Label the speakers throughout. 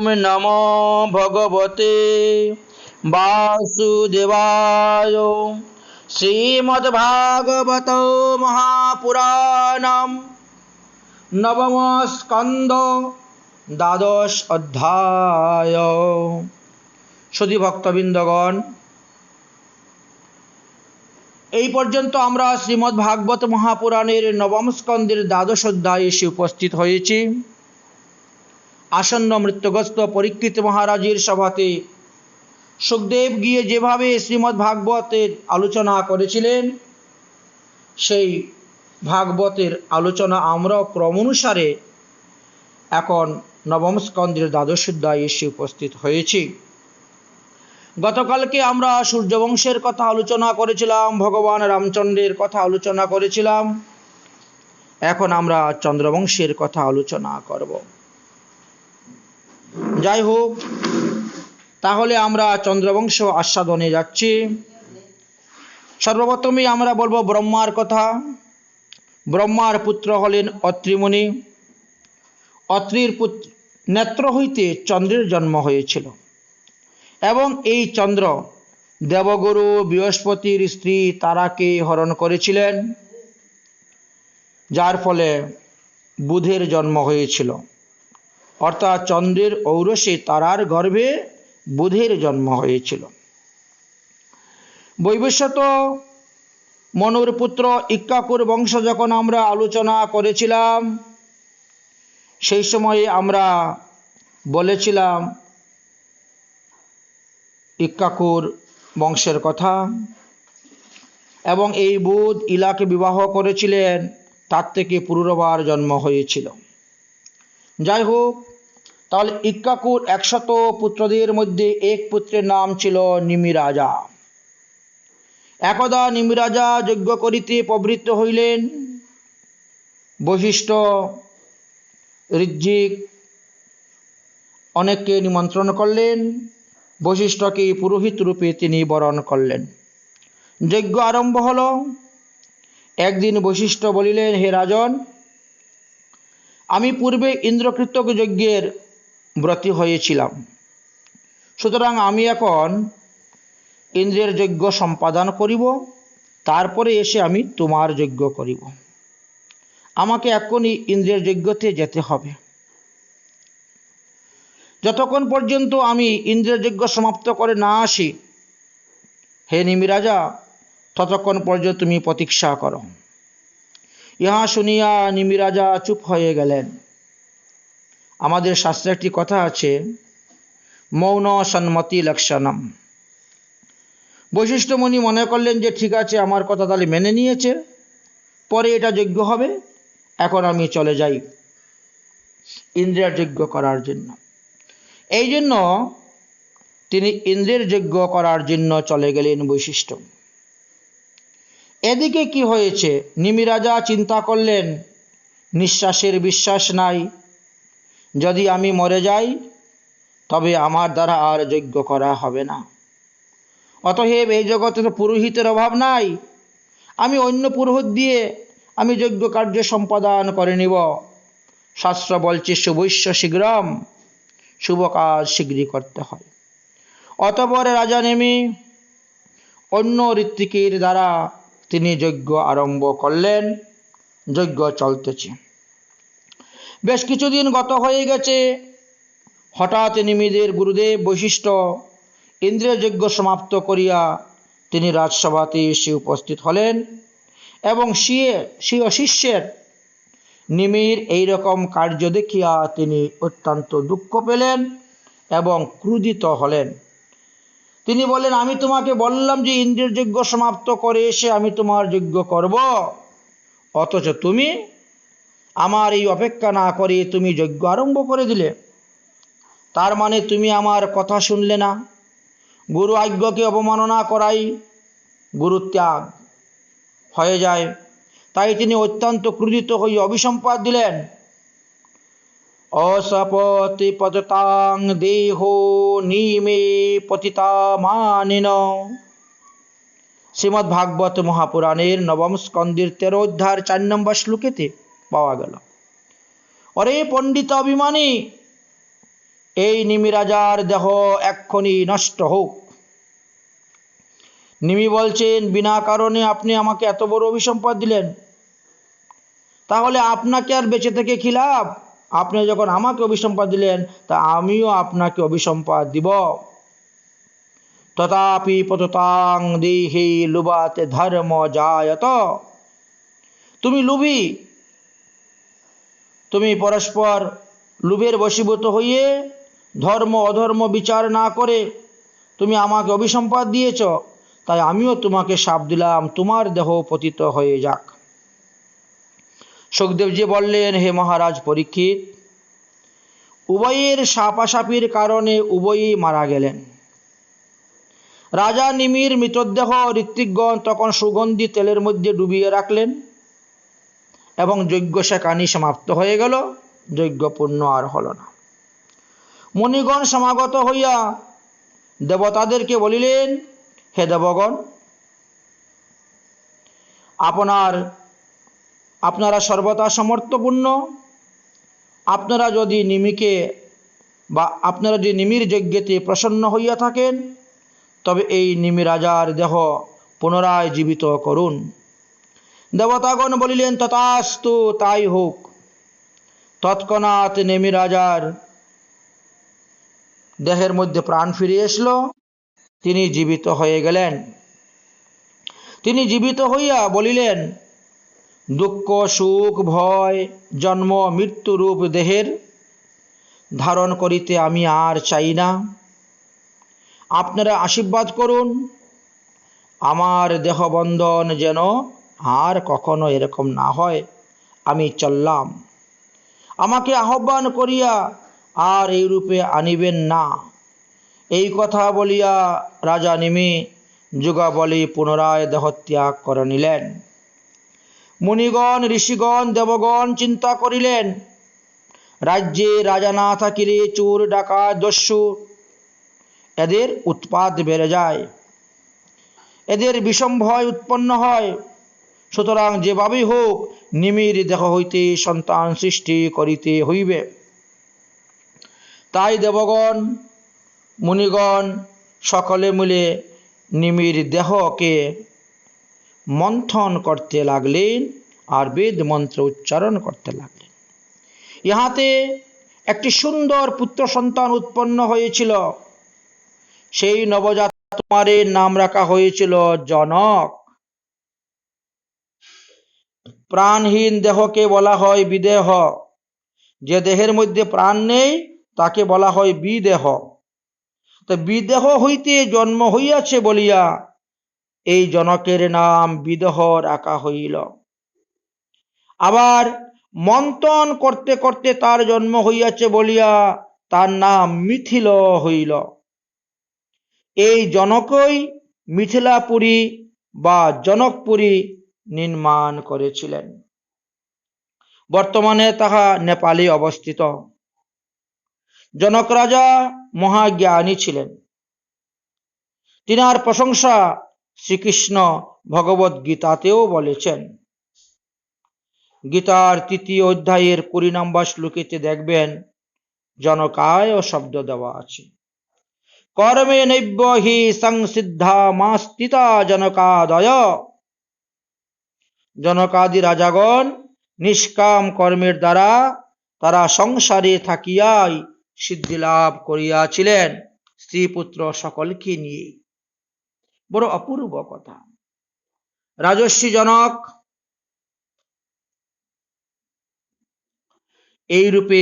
Speaker 1: ओम नमो भगवते वासुदेवाय। श्रीमद्भागवत महापुराणम नवम स्कंद द्वादश अध्याय। सुधी भक्तबिंदगण, এই পর্যন্ত আমরা শ্রীমদ্ ভাগবত মহাপুরাণের নবম স্কন্দের দ্বাদশ অধ্যায়ে এসে উপস্থিত হয়েছি। আসন্ন মৃত্যুগ্রস্ত পরীক্ষিত মহারাজের সভাতে সুখদেব গিয়ে যেভাবে শ্রীমদ্ ভাগবতের আলোচনা করেছিলেন, সেই ভাগবতের আলোচনা আমরা ক্রমানুসারে এখন নবম স্কন্দের দ্বাদশ অধ্যায়ে এসে উপস্থিত হয়েছি। গতকালকে আমরা সূর্যবংশের কথা আলোচনা করেছিলাম, ভগবান রামচন্দ্রের কথা আলোচনা করেছিলাম। এখন আমরা চন্দ্রবংশের কথা আলোচনা করব। যাই হোক, তাহলে আমরা চন্দ্রবংশ আস্বাদনে যাচ্ছি। সর্বপ্রথমেই আমরা বলবো ব্রহ্মার কথা। ব্রহ্মার পুত্র হলেন অত্রি মুনি। অত্রির নেত্র হইতে চন্দ্রের জন্ম হয়েছিল এবং এই চন্দ্র দেবগুরু বৃহস্পতির স্ত্রী তারাকে হরণ করেছিলেন, যার ফলে বুধের জন্ম হয়েছিল। অর্থাৎ চন্দ্রের ঔরসে তারার গর্ভে বুধের জন্ম হয়েছিল। বৈবস্বত মনুর পুত্র ইক্ষ্বাকুর বংশ যখন আমরা আলোচনা করেছিলাম, সেই সময়ে আমরা বলেছিলাম ইক্ষ্বাকুর বংশের কথা, এবং এই বুধ ইলাকে বিবাহ করেছিলেন, তার থেকে পুরুরবার জন্ম হয়েছিল। যাই হোক, তাহলে ইক্ষ্বাকুর 100 পুত্রদের মধ্যে এক পুত্রের নাম ছিল নিমিরাজা। একদা নিমিরাজা যজ্ঞ করিতে প্রবৃত্ত হইলেন। বশিষ্ঠ, ঋজ্বিক অনেককে নিমন্ত্রণ করলেন। বশিষ্ঠকে পুরোহিত রূপে তিনি বরণ করলেন। যজ্ঞ আরম্ভ হল। একদিন বশিষ্ঠ বলিলেন, হে রাজন, আমি পূর্বে ইন্দ্রকৃত যজ্ঞের ব্রতী হয়েছিলাম, সুতরাং আমি এখন ইন্দ্রের যজ্ঞ সম্পাদন করিব, তারপরে এসে আমি তোমার যজ্ঞ করিব। আমাকে এখনই ইন্দ্রের যজ্ঞতে যেতে হবে। যতক্ষণ পর্যন্ত আমি ইন্দ্রের যজ্ঞ সমাপ্ত করে না আসি, হে নিমিরাজা, ততক্ষণ পর্যন্ত তুমি প্রতীক্ষা করো। ইহা শুনিয়া নিমিরাজা চুপ হয়ে গেলেন। আমাদের শাস্ত্রে একটি কথা আছে, মৌন সন্মতি লক্ষণম। বশিষ্ঠ মুনি মনে করলেন যে ঠিক আছে, আমার কথা তাহলে মেনে নিয়েছে, পরে এটা যজ্ঞ হবে, এখন আমি চলে যাই ইন্দ্রের যজ্ঞ করার জন্য। এই জন্য তিনি ইন্দ্রের যজ্ঞ করার জন্য চলে গেলেন বশিষ্ঠ। এদিকে কি হয়েছে, নিমিরাজা চিন্তা করলেন, নিঃশ্বাসের বিশ্বাস নাই, যদি আমি মরে যাই তবে আমার দ্বারা আর যজ্ঞ করা হবে না। অতএব এই জগতে তো পুরোহিতের অভাব নাই, আমি অন্য পুরোহিত দিয়ে আমি যজ্ঞ কার্য সম্পাদন করে নিব। শাস্ত্র বলছে শুভস্য শীঘ্রম, শুভ কাজ শীঘ্রই করতে হয়। অতঃপর রাজা নেমে অন্য ঋত্বিকের দ্বারা তিনি যজ্ঞ আরম্ভ করলেন। যজ্ঞ চলতেছে, বেশ কিছুদিন গত হয়ে গেছে। হঠাৎ নিমিদের গুরুদেব বশিষ্ঠ ইন্দ্রের যজ্ঞ সমাপ্ত করিয়া তিনি রাজসভাতে এসে উপস্থিত হলেন এবং স্বীয় শিষ্যের নিমির এইরকম কার্য দেখিয়া তিনি অত্যন্ত দুঃখ পেলেন এবং ক্রুধিত হলেন। তিনি বললেন, আমি তোমাকে বললাম যে ইন্দ্রের যজ্ঞ সমাপ্ত করে এসে আমি তোমার যজ্ঞ করব, অথচ তুমি আমার এই অপেক্ষা না করে তুমি যজ্ঞ আরম্ভ করে দিলে। তার মানে তুমি আমার কথা শুনলে না। গুরু আজ্ঞাকে অবমাননা করাই গুরুত্যাগ হয়ে যায়। তাই তিনি অত্যন্ত ক্রুধিত হয়ে অভিসম্পাদ দিলেন, অসপতি পততাং দেহো নিমে পতিতা মানিন। শ্রীমদ্ ভাগবত মহাপুরাণের নবম স্কন্দের 13 অধ্যায়ের 4 নম্বর শ্লোকেতে পাওয়া গেল। অরে পণ্ডিত অভিমানী, এই নিমি রাজার দেহ এক্ষুনি নষ্ট হোক। নিমি বলছেন, বিনা কারণে আপনি আমাকে এত বড় অভিসম্পাদ দিলেন, তাহলে আপনাকে আর বেঁচে থেকে কি লাভ? আপনি যখন আমাকে অভিসম্পাদ দিলেন, তা আমিও আপনাকে অভিসম্পাদ দিব। তথাপি পততাং দেহি লুবাতে ধর্ম জায়ত। তুমি লোভী, তুমি পরস্পর লোভের বশীভূত হয়ে ধর্ম অধর্ম বিচার না করে তুমি আমাকে অভিসম্পাদ দিয়েছ, তাই আমিও তোমাকে শাপ দিলাম, তোমার দেহ পতিত হয়ে যাক। সুখদেবজি বললেন, হে মহারাজ পরীক্ষিত, উভয়ের শাপাশাপির কারণে উভয়ই মারা গেলেন। রাজা নিমির মৃতদেহ ঋত্বিকগণ তখন সুগন্ধি তেলের মধ্যে ডুবিয়ে রাখলেন এবং যজ্ঞ সেখানি সমাপ্ত হয়ে গেল, যজ্ঞ পূর্ণ আর হল না। মুনিগণ সমাগত হইয়া দেবতাদেরকে বলিলেন, হে দেবগণ, আপনারা সর্বদা সমর্থপূর্ণ। আপনারা যদি নিমির যজ্ঞেতে প্রসন্ন হইয়া থাকেন, তবে এই নিমি রাজার দেহ পুনরায় জীবিত করুন। দেবতাগণ বলিলেন, তথাস্তু, তাই হোক। তৎক্ষণাৎ নিমি রাজার দেহের মধ্যে প্রাণ ফিরে আসলো, তিনি জীবিত হয়ে গেলেন। তিনি জীবিত হইয়া বলিলেন, দুঃখ সুখ ভয় জন্ম মৃত্যুরূপ দেহের ধারণ করিতে আমি আর চাই না। আপনারা আশীর্বাদ করুন, আমার দেহবন্ধন যেন আর কখনো এরকম না হয়। আমি চললাম, আমাকে আহ্বান করিয়া আর এই রূপে আনিবেন না। এই কথা বলিয়া রাজা নিমি যুগাবলী পুনরায় দেহত্যাগ করে নিলেন। মুনিগণ ঋষিগণ দেবগণ চিন্তা করিলেন, রাজ্যে রাজা না থাকিলে চোর ডাকাত দস্যু এদের উৎপাত বেড়ে যায়, এদের বিষম ভয় উৎপন্ন হয়। সুতরাং যেভাবেই হোক নিমির দেহ হইতে সন্তান সৃষ্টি করিতে হইবে। তাই দেবগণ মুনিগণ সকলে মিলে নিমির দেহকে মন্থন করতে লাগলেন আর বেদ মন্ত্র উচ্চারণ করতে লাগলেন। ইহাতে একটি সুন্দর পুত্র সন্তান উৎপন্ন হয়েছিল। সেই নবজাত কুমারের নাম রাখা হয়েছিল জনক। প্রাণহীন দেহকে বলা হয় বিদেহ, যে দেহের মধ্যে প্রাণ নেই তাকে বলা হয় বিদেহ। তো বিদেহ হইতে জন্ম হইয়াছে বলিয়া এই জনকের নাম বিদেহ রাখা হইল। আবার মন্থন করতে করতে তার জন্ম হইয়াছে বলিয়া তার নাম মিথিল হইল। এই জনকই মিথিলাপুরী বা জনকপুরী নির্মাণ করেছিলেন। বর্তমানে তাহা নেপালে অবস্থিত। জনক রাজা মহাজ্ঞানী ছিলেন। তিনার প্রশংসা শ্রীকৃষ্ণ ভগবত গীতাতেও বলেছেন। গীতার ৩য় অধ্যায়ের ২০ নম্বর শ্লোকেতে দেখবেন জনকায় শব্দ দেওয়া আছে। কর্মে নৈব হি সংসিদ্ধা মাস্তিতা জনকাদয়। জনকাদি রাজাগণ নিষ্কাম কর্মের দ্বারা তারা সংসারে থাকিয়াই সিদ্ধি লাভ করিয়াছিলেন, স্ত্রী পুত্র সকলকে নিয়ে। বড় অপূর্ব কথা। রাজর্ষি জনক এই রূপে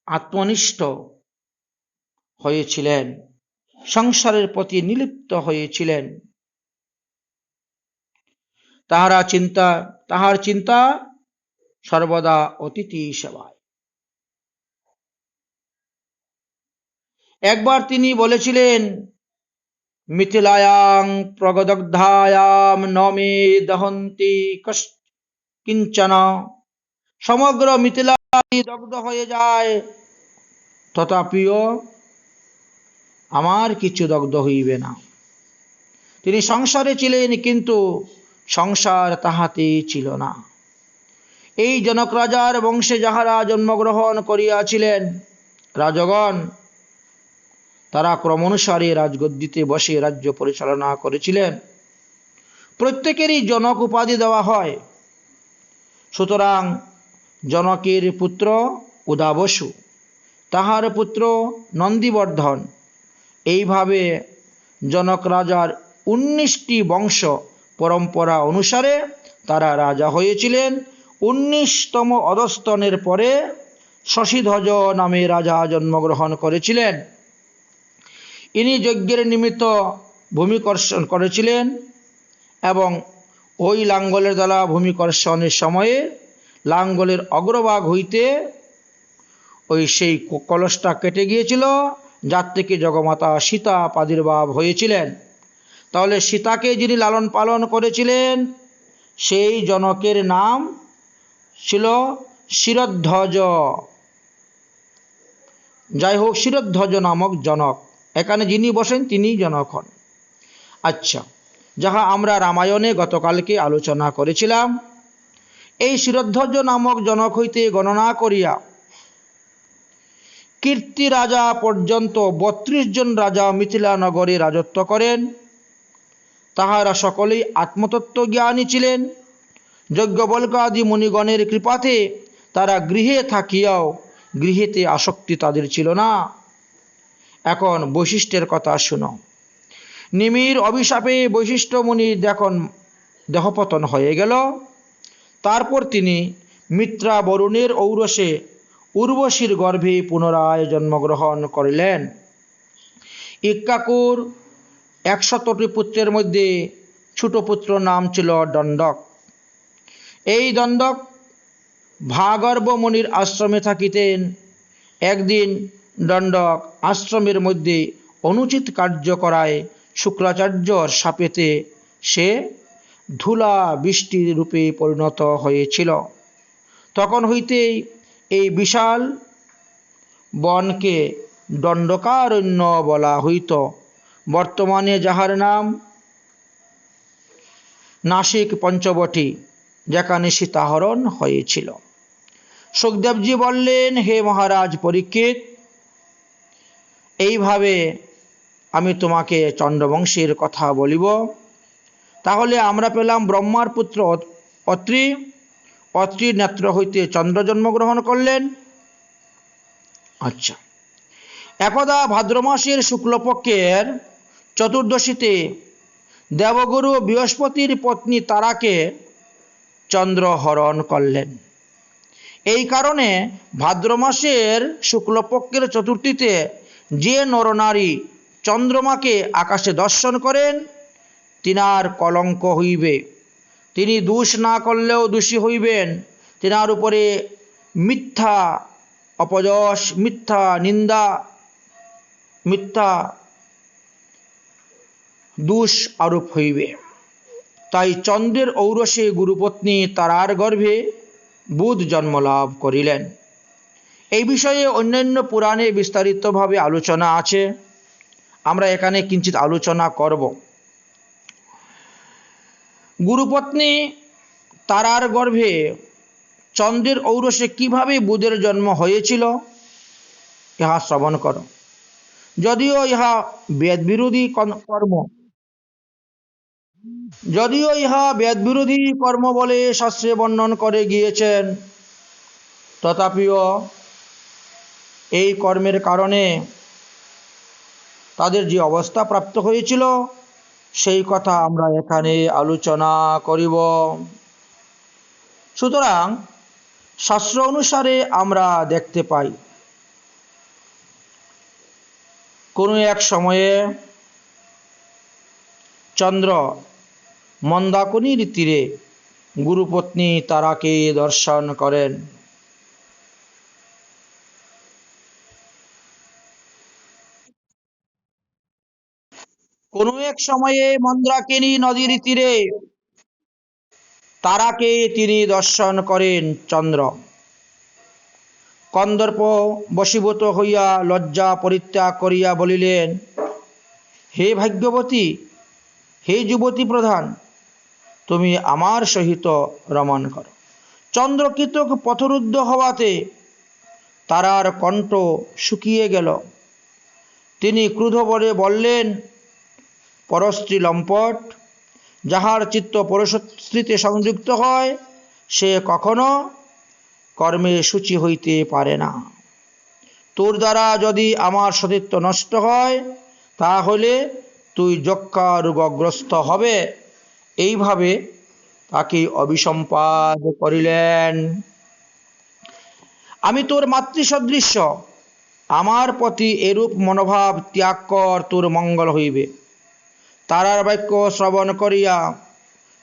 Speaker 1: আত্মনিষ্ঠ হয়েছিলেন, সংসারের প্রতি নিলিপ্ত হয়েছিলেন। তাহার চিন্তা সর্বদা অতিথি সেবায়। একবার তিনি বলেছিলেন, মিথিলায়াং প্রগদগ্ধায়াম নমে দহন্তি কিঞ্চন। সমগ্র মিথিলা দগ্ধ হয়ে যায়, তথাপিও আমার কিছু দগ্ধ হইবে না। তিনি সংসারে ছিলেন, কিন্তু সংসার তাহাতে ছিল না। এই জনক রাজার বংশে যাহারা জন্মগ্রহণ করিয়াছিলেন, রাজগণ তারা ক্রমানুসারে রাজগদ্দিতে বসে রাজ্য পরিচালনা করেছিলেন। প্রত্যেকেরই জনক উপাধি দেওয়া হয়। সুতরাং জনকের পুত্র উদাবসু, তাহার পুত্র নন্দীবর্ধন, এইভাবে জনক রাজার 19টি বংশ পরম্পরা অনুসারে তারা রাজা হয়েছিলেন। 19তম অধস্তনের পরে শশীধ্বজ নামে রাজা জন্মগ্রহণ করেছিলেন। ইনি যজ্ঞের নিমিত্ত ভূমিকর্ষণ করেছিলেন এবং ওই লাঙ্গলের দ্বারা ভূমিকর্ষণের সময়ে লাঙ্গলের অগ্রভাগ হইতে সেই কলসটা কেটে গিয়েছিল, যার থেকে জগমাতা সীতা প্রাদুর্ভাব হয়েছিলেন। তাহলে সীতাকে যিনি লালন পালন করেছিলেন সেই জনকের নাম ছিল শিরধ্বজ। যাই হোক, শিরধ্বজ নামক জনক, এখানে যিনি বসেন তিনি জনক হন। আচ্ছা, যাহা আমরা রামায়ণে গতকালকে আলোচনা করেছিলাম, এই শিরধ্বজ নামক জনক হইতে গণনা করিয়া কীর্তি রাজা পর্যন্ত 32 জন রাজা মিথিলা নগরে রাজত্ব করেন। তাহারা সকলেই আত্মতত্ত্ব জ্ঞানী ছিলেন। যজ্ঞবল্কাদি মুনিগণের কৃপাতে তারা গৃহে থাকিয়াও গৃহেতে আসক্তি তাদের ছিল না। এখন বৈশিষ্ট্যের কথা শুনো। নিমির অভিশাপে বৈশিষ্ট্য মুনির যখন দেহপতন হয়ে গেল, তারপর তিনি মিত্রা বরুণের ঔরসে উর্বশীর গর্ভে পুনরায় জন্মগ্রহণ করিলেন। ইক্ষ্বাকুর 100টি পুত্রের মধ্যে ছোট পুত্র নাম ছিল দণ্ডক। এই দণ্ডক ভাগর্ভ মুনির আশ্রমে থাকিতেন। একদিন দণ্ডক আশ্রমের মধ্যে অনুচিত কার্য করায় শুক্রাচার্যর শাপেতে সে ধূলা বৃষ্টি রূপে পরিণত হয়েছিল। তখন হইতেই এই বিশাল বনকে দণ্ডকারণ্য বলা হইত। বর্তমানে যাহার নাম নাসিক পঞ্চবটী, যেখানে সীতাহরণ হয়েছিল। সুখদেবজি বললেন, হে মহারাজ পরীক্ষিত, এইভাবে আমি তোমাকে চন্দ্রবংশের কথা বলিব। তাহলে আমরা পেলাম ব্রহ্মার পুত্র অত্রি। অত্রির নেত্র হইতে চন্দ্র জন্মগ্রহণ করলেন। আচ্ছা, একদা ভাদ্র মাসের শুক্লপক্ষের চতুর্দশীতে দেবগুরু বৃহস্পতির পত্নী তারাকে চন্দ্র হরণ করলেন। এই কারণে ভাদ্র মাসের শুক্লপক্ষের চতুর্থীতে যে নরনারী চন্দ্রমাকে আকাশে দর্শন করেন তিনার কলঙ্ক হইবে। তিনি দোষ না করলেও দোষী হইবেন। তিনার উপরে মিথ্যা অপযশ, মিথ্যা নিন্দা, মিথ্যা দোষ আরোপ হইবে। তাই চন্দ্রের ঔরসে গুরুপত্নী তারার গর্ভে বুধ জন্মলাভ করিলেন। এই বিষয়ে অন্যান্য পুরাণে বিস্তারিতভাবে আলোচনা আছে, আমরা এখানে কিঞ্চিত আলোচনা করব। গুরুপত্নী তারার গর্ভে চন্দ্রের ঔরসে কিভাবে বুধের জন্ম হয়েছিল ইহা শ্রবণ করো। যদিও ইহা বেদবিরোধী কর্ম বলে শাস্ত্রে বর্ণন করে গিয়েছেন, তথাপিও এই কর্মের কারণে তাদের যে অবস্থা প্রাপ্ত হয়েছিল সেই কথা আমরা এখানে আলোচনা করিব। সুতরাং শাস্ত্র অনুসারে আমরা দেখতে পাই, কোনো এক সময়ে চন্দ্র মন্দাকিনীর তীরে গুরুপত্নী তারাকে দর্শন করেন। কোনো এক সময়ে মন্দাকিনী নদীর তীরে তারাকে তিনি দর্শন করেন চন্দ্র। কন্দর্প বশীভূত হইয়া লজ্জা পরিত্যাগ করিয়া বলিলেন, হে ভাগ্যবতী, হে যুবতী প্রধান, তুমি আমার সহিত রমণ করো। চন্দ্রকৃতক পথরুদ্ধ হওয়াতে তারার কণ্ঠ শুকিয়ে গেল। তিনি ক্রুদ্ধ বলে বললেন, পরস্ত্রী লম্পট, যাহার চিত্ত পরস্ত্রীতে সংযুক্ত হয় সে কখনো কর্মে সূচি হইতে পারে না। তোর দ্বারা যদি আমার সতীত্ব নষ্ট হয় তাহলে তুই যক্ষা রোগগ্রস্ত হবে। এইভাবে তাকে অভিসম্পাদ করিলেন। আমি তোর মাতৃসদৃশ্য, আমার প্রতি এরূপ মনোভাব ত্যাগ কর, তোর মঙ্গল হইবে। তারার বাক্য শ্রবণ করিয়া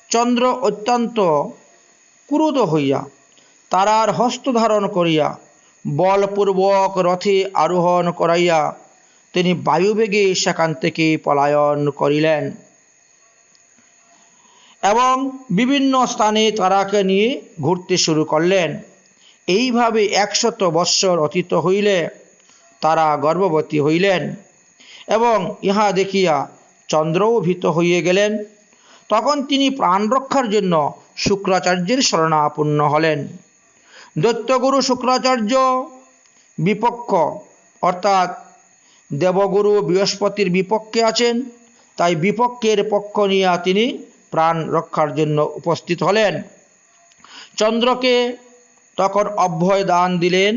Speaker 1: চন্দ্র অত্যন্ত ক্রুদ্ধ হইয়া তারার হস্ত ধারণ করিয়া বলপূর্বক রথে আরোহণ করাইয়া তিনি বায়ুবেগে সেখান থেকে পলায়ন করিলেন এবং বিভিন্ন স্থানে তারাকে নিয়ে ঘুরতে শুরু করলেন। এইভাবে 100 বৎসর অতীত হইলে তারা গর্ভবতী হইলেন এবং ইহা দেখিয়া চন্দ্রও ভীত হইয়া গেলেন। তখন তিনি প্রাণ রক্ষার জন্য শুক্রাচার্যের শরণাপন্ন হলেন। দৈত্যগুরু শুক্রাচার্য বিপক্ষ অর্থাৎ দেবগুরু বৃহস্পতির বিপক্ষে আছেন, তাই বিপক্ষের পক্ষ নিয়ে তিনি প্রাণ রক্ষার জন্য উপস্থিত হলেন। চন্দ্রকে তখন অভয় দান দিলেন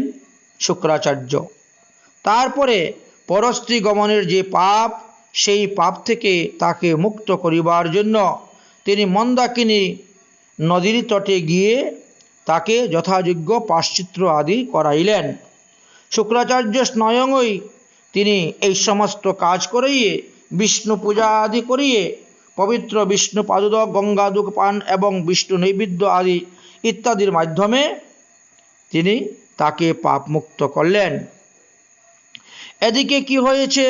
Speaker 1: শুক্রাচার্য। তারপরে পরস্ত্রী গমনের যে পাপ, সেই পাপ থেকে তাকে মুক্ত করিবার জন্য তিনি মন্দাকিনী নদীর তটে গিয়ে তাকে যথাযোগ্য পাশ্চিত্র আদি করাইলেন। শুক্রাচার্য স্বয়ংই তিনি এই সমস্ত কাজ করিয়ে বিষ্ণু পূজা আদি করিয়ে পবিত্র বিষ্ণু পাদুদক, গঙ্গাদুক পান এবং বিষ্ণু নৈবেদ্য আদি ইত্যাদির মাধ্যমে তিনি তাকে পাপ মুক্ত করলেন। এদিকে কি হয়েছে,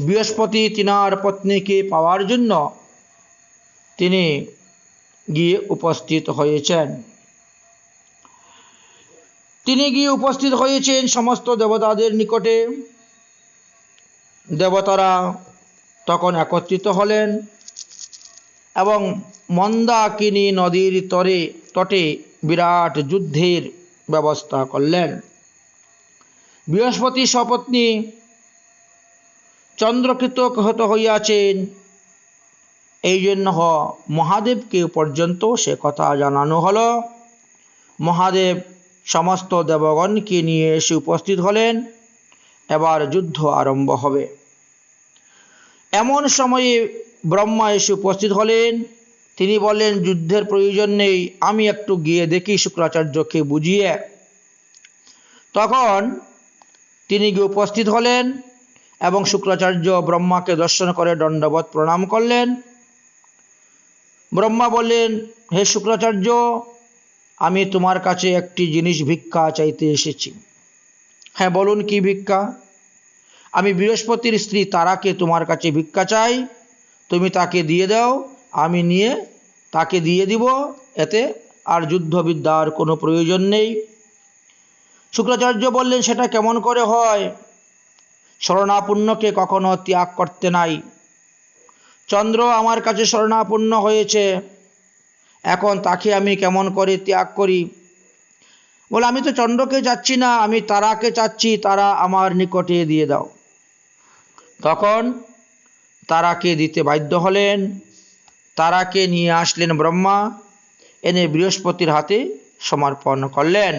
Speaker 1: বৃহস্পতি তিনার পত্নীকে পাওয়ার জন্য তিনি গিয়ে উপস্থিত হয়েছেন। তিনি গিয়ে উপস্থিত হয়েছেন সমস্ত দেবতাদের নিকটে। দেবতারা তখন একত্রিত হলেন এবং মন্দাকিনী নদীর তটে বিরাট যুদ্ধের ব্যবস্থা করলেন। বৃহস্পতি সপত্নী চন্দ্রকৃত হত হইয়াছেন, এই জন্য মহাদেবকে পর্যন্ত সে কথা জানানো হলো। মহাদেব সমস্ত দেবগণকে নিয়ে এসে উপস্থিত হলেন। এবার যুদ্ধ আরম্ভ হবে। এমন সময়ে ব্রহ্মা এসে উপস্থিত হলেন। তিনি বললেন, যুদ্ধের প্রয়োজন নেই, আমি একটু গিয়ে দেখি শুক্রাচার্যকে বুঝিয়ে। তখন তিনি গিয়ে উপস্থিত হলেন এবং শুক্রাচার্য ব্রহ্মাকে দর্শন করে দণ্ডবত প্রণাম করলেন। ব্রহ্মা বললেন, হে শুক্রাচার্য, আমি তোমার কাছে একটি জিনিস ভিক্ষা চাইতে এসেছি। হ্যাঁ, বলুন, কি ভিক্ষা? আমি বৃহস্পতির স্ত্রী তারাকে তোমার কাছে ভিক্ষা চাই, তুমি তাকে দিয়ে দাও, আমি নিয়ে তাকে দিয়ে দিব, এতে আর যুদ্ধবিদ্যার কোনো প্রয়োজন নেই। শুক্রাচার্য বললেন, সেটা কেমন করে হয়? শরণাপন্নকে কখনো ত্যাগ করতে নাই। চন্দ্র আমার কাছে শরণাপন্ন হয়েছে, এখন তাকে আমি কেমন করে ত্যাগ করি? বলে, আমি তো চন্দ্রকে চাচ্ছি না, আমি তারাকে চাচ্ছি, তারা আমার নিকটে দিয়ে দাও। তখন তারাকে দিতে বাধ্য হলেন। তারাকে নিয়ে আসলেন ব্রহ্মা, এনে বৃহস্পতির হাতে সমর্পণ করলেন।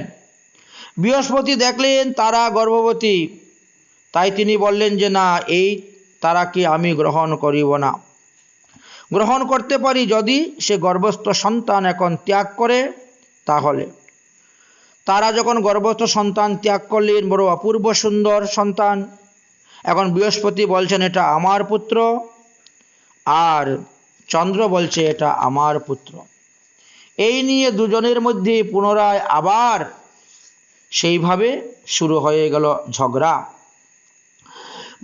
Speaker 1: বৃহস্পতি দেখলেন তারা গর্ভবতী, তাই তিনি বললেন যে না, এই তারাকে আমি গ্রহণ করিব না। গ্রহণ করতে পারি যদি সে গর্ভস্থ সন্তান এখন ত্যাগ করে, তাহলে। তারা যখন গর্ভস্থ সন্তান ত্যাগ করলেন, বড় অপূর্ব সুন্দর সন্তান, এখন বৃহস্পতি বলছেন এটা আমার পুত্র, আর চন্দ্র বলছে এটা আমার পুত্র। এই নিয়ে দুজনের মধ্যে পুনরায় আবার সেইভাবে শুরু হয়ে গেল ঝগড়া।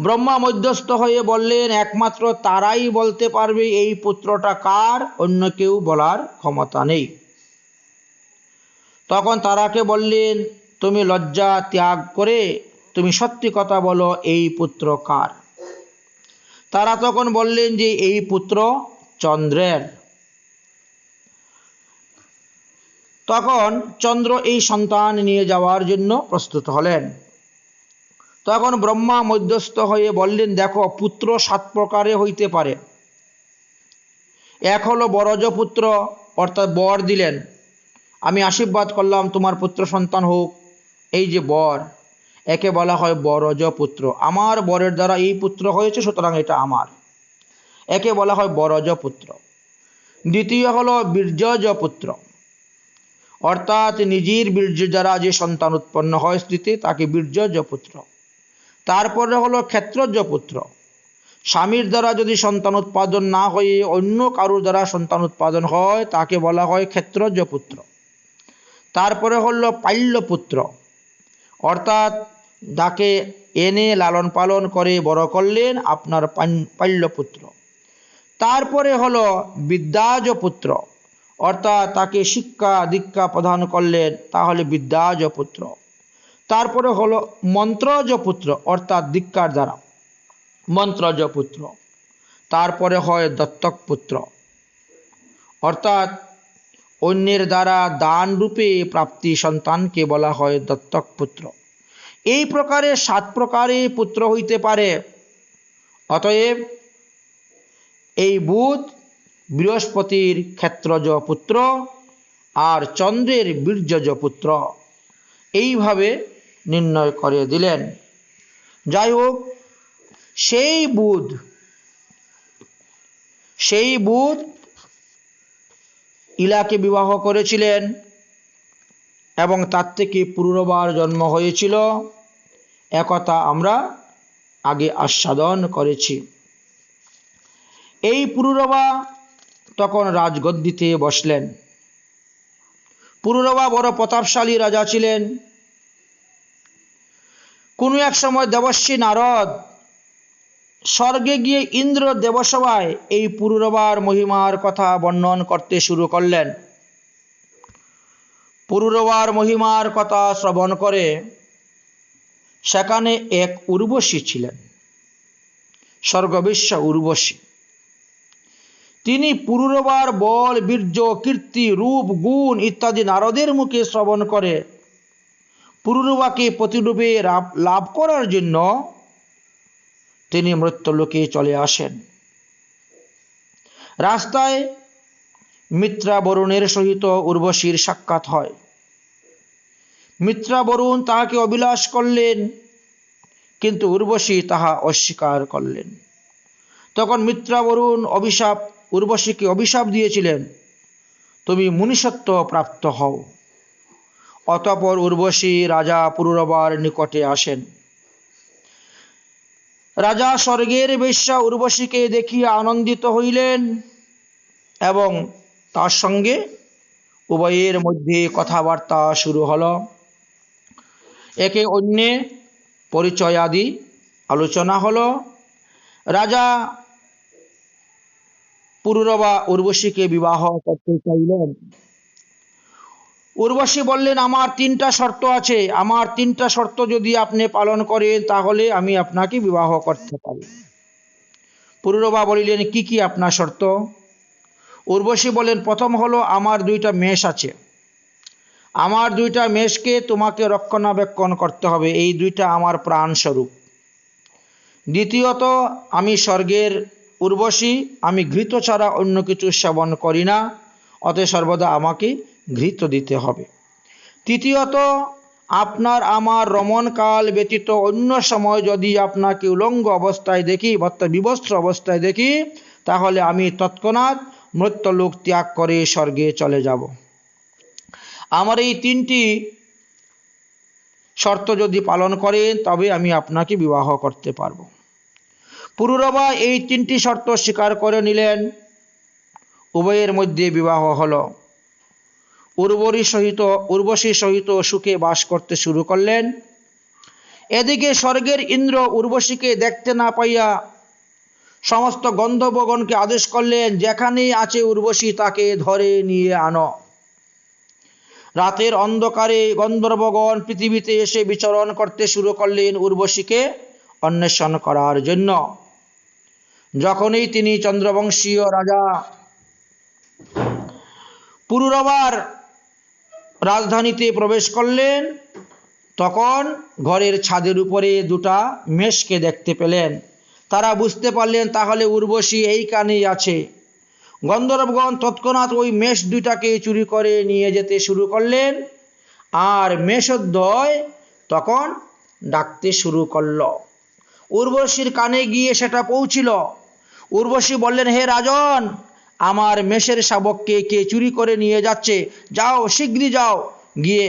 Speaker 1: ব্রহ্মা মধ্যস্থ হয়ে বললেন, একমাত্র তারাই বলতে পারবে এই পুত্রটা কার, অন্য কেউ বলার ক্ষমতা নেই। তখন তারাকে বললেন, তুমি লজ্জা ত্যাগ করে তুমি সত্যি কথা বলো, এই পুত্র কার? তারা তখন বললেন যে এই পুত্র চন্দ্রের। তখন চন্দ্র এই সন্তান নিয়ে যাওয়ার জন্য প্রস্তুত হলেন। তখন ব্রহ্মা মধ্যস্থ হয়ে বললেন, দেখো, পুত্র 7 প্রকারে হইতে পারে। এক হলো বরজ পুত্র, অর্থাৎ বর দিলেন, আমি আশীর্বাদ করলাম তোমার পুত্র সন্তান হোক, এই যে বর, একে বলা হয় বরজ পুত্র। আমার বরের দ্বারা এই পুত্র হয়েছে, সুতরাং এটা আমার, একে বলা হয় বরজ পুত্র। দ্বিতীয় হলো বীর্যজ পুত্র, অর্থাৎ নিজের বীর্য দ্বারা যে সন্তান উৎপন্ন হয় স্ত্রীতে, তাকে বীর্যজ পুত্র। তারপরে হলো ক্ষেত্রজ পুত্র, স্বামীর দ্বারা যদি সন্তান উৎপাদন না হয়ে অন্য কারোর দ্বারা সন্তান উৎপাদন হয়, তাকে বলা হয় ক্ষেত্রজ পুত্র। তারপরে হলো পাল্য পুত্র, অর্থাৎ যাকে এনে লালন পালন করে বড় করলেন, আপনার পাল্য পুত্র। তারপরে হলো বিদ্যাজ পুত্র, অর্থাৎ তাকে শিক্ষা দীক্ষা প্রদান করলেন, তাহলে বিদ্যাজ পুত্র। তারপরে হলো মন্ত্রজ পুত্র, অর্থাৎ দীক্ষার দ্বারা মন্ত্রজ পুত্র। তারপরে হয় দত্তক পুত্র, অর্থাৎ অন্যের দ্বারা দান রূপে প্রাপ্তি সন্তানকে বলা হয় দত্তক পুত্র। এই প্রকারে 7 প্রকারে পুত্র হইতে পারে। অতএব এই বুধ বৃহস্পতির ক্ষেত্রজ পুত্র আর চন্দ্রের বীর্যজ পুত্র, এইভাবে নির্ণয় করে দিলেন। যাই হোক, সেই বুধ ইলাকে বিবাহ করেছিলেন এবং তার থেকে পুরুরবার জন্ম হয়েছিল, একথা আমরা আগে আস্বাদন করেছি। এই পুরুরবা তখন রাজগদ্দিতে বসলেন। পুরুরবা বড় প্রতাপশালী রাজা ছিলেন। কোনো এক সময় দেবর্ষি নারদ স্বর্গে গিয়ে ইন্দ্র দেবসভায় এই পুরুরবার মহিমার কথা বর্ণন করতে শুরু করলেন। পুরুরবার মহিমার কথা শ্রবণ করে সেখানে এক উর্বশী ছিলেন, স্বর্গবেশ্যা উর্বশী। তিনি পুরুরবার বল, বীর্য, কীর্তি, রূপ, গুণ ইত্যাদি নারদের মুখে শ্রবণ করে পুরুরবাকে প্রতিরূপে লাভ করার জন্য তিনি মৃত্যুলোকে চলে আসেন। রাস্তায় মিত্রা বরুণের সহিত উর্বশীর সাক্ষাৎ হয়। মিত্রা বরুণ তাহাকে অভিলাষ করলেন, কিন্তু উর্বশী তাহা অস্বীকার করলেন। তখন মিত্রা বরুণ উর্বশীকে অভিশাপ দিয়েছিলেন, তুমি মুনিসত্ব প্রাপ্ত হও। অতঃপর উর্বশী রাজা পুরুরবার নিকটে আসেন। রাজা স্বর্গের বেশ্যা উর্বশীকে দেখিয়া আনন্দিত হইলেন এবং তার সঙ্গে উভয়ের মধ্যে কথাবার্তা শুরু হল। একে অন্যে পরিচয় আদি আলোচনা হল। রাজা পুরুরবা উর্বশীকে বিবাহ করতে চাইলেন। উর্বশী বললেন, আমার 3টা শর্ত আছে, আমার 3টা শর্ত যদি আপনি পালন করেন তাহলে আমি আপনাকে বিবাহ করতে পারি। পুরুরবা বলিলেন, কি কি আপনার শর্ত? উর্বশী বলেন, প্রথম হলো আমার 2টা মেষ আছে, আমার 2টা মেষকে তোমাকে রক্ষণাবেক্ষণ করতে হবে, এই 2টা আমার প্রাণ স্বরূপ। দ্বিতীয়ত, আমি স্বর্গের উর্বশী, আমি ঘৃত ছাড়া অন্য কিছু সেবন করি না, অতএব সর্বদা আমাকে ঘৃত দিতে হবে। তৃতীয়ত, আপনার আমার রমণকাল ব্যতীত অন্য সময় যদি আপনাকে উলঙ্গ অবস্থায় দেখি, বিবস্ত্র অবস্থায় দেখি, তাহলে আমি তৎক্ষণাৎ মৃত্যুলোক ত্যাগ করে স্বর্গে চলে যাব। আমার এই 3টি শর্ত যদি পালন করেন তবে আমি আপনাকে বিবাহ করতে পারব। পুরুরবা এই 3টি শর্ত স্বীকার করে নিলেন। উভয়ের মধ্যে বিবাহ হল। উর্বশীর সহিত সুখে বাস করতে শুরু করলেন। এদিকে স্বর্গের ইন্দ্র উর্বশীকে দেখতে না পাইয়া সমস্ত গন্ধর্বগণকে আদেশ করলেন, যেখানেই আছে উর্বশী তাকে ধরে নিয়ে আনো। রাতের অন্ধকারে গন্ধর্বগণ পৃথিবীতে এসে বিচরণ করতে শুরু করলেন উর্বশীকে অন্বেষণ করার জন্য। যখনই তিনি চন্দ্রবংশীয় রাজা পুরুরবার রাজধানীতে প্রবেশ করলেন, তখন ঘরের ছাদের উপরে দুটা মেষকে দেখতে পেলেন। তারা বুঝতে পারলেন তাহলে উর্বশী এইখানেই আছে। গন্ধর্বগণ তৎক্ষণাৎ ওই মেষ দুইটাকে চুরি করে নিয়ে যেতে শুরু করলেন, আর মেষদ্বয় তখন ডাকতে শুরু করল। উর্বশীর কানে গিয়ে সেটা পৌঁছিল। উর্বশী বললেন, হে রাজন, আমার মেষের শাবককে কে চুরি করে নিয়ে যাচ্ছে, যাও শীঘ্রই যাও, গিয়ে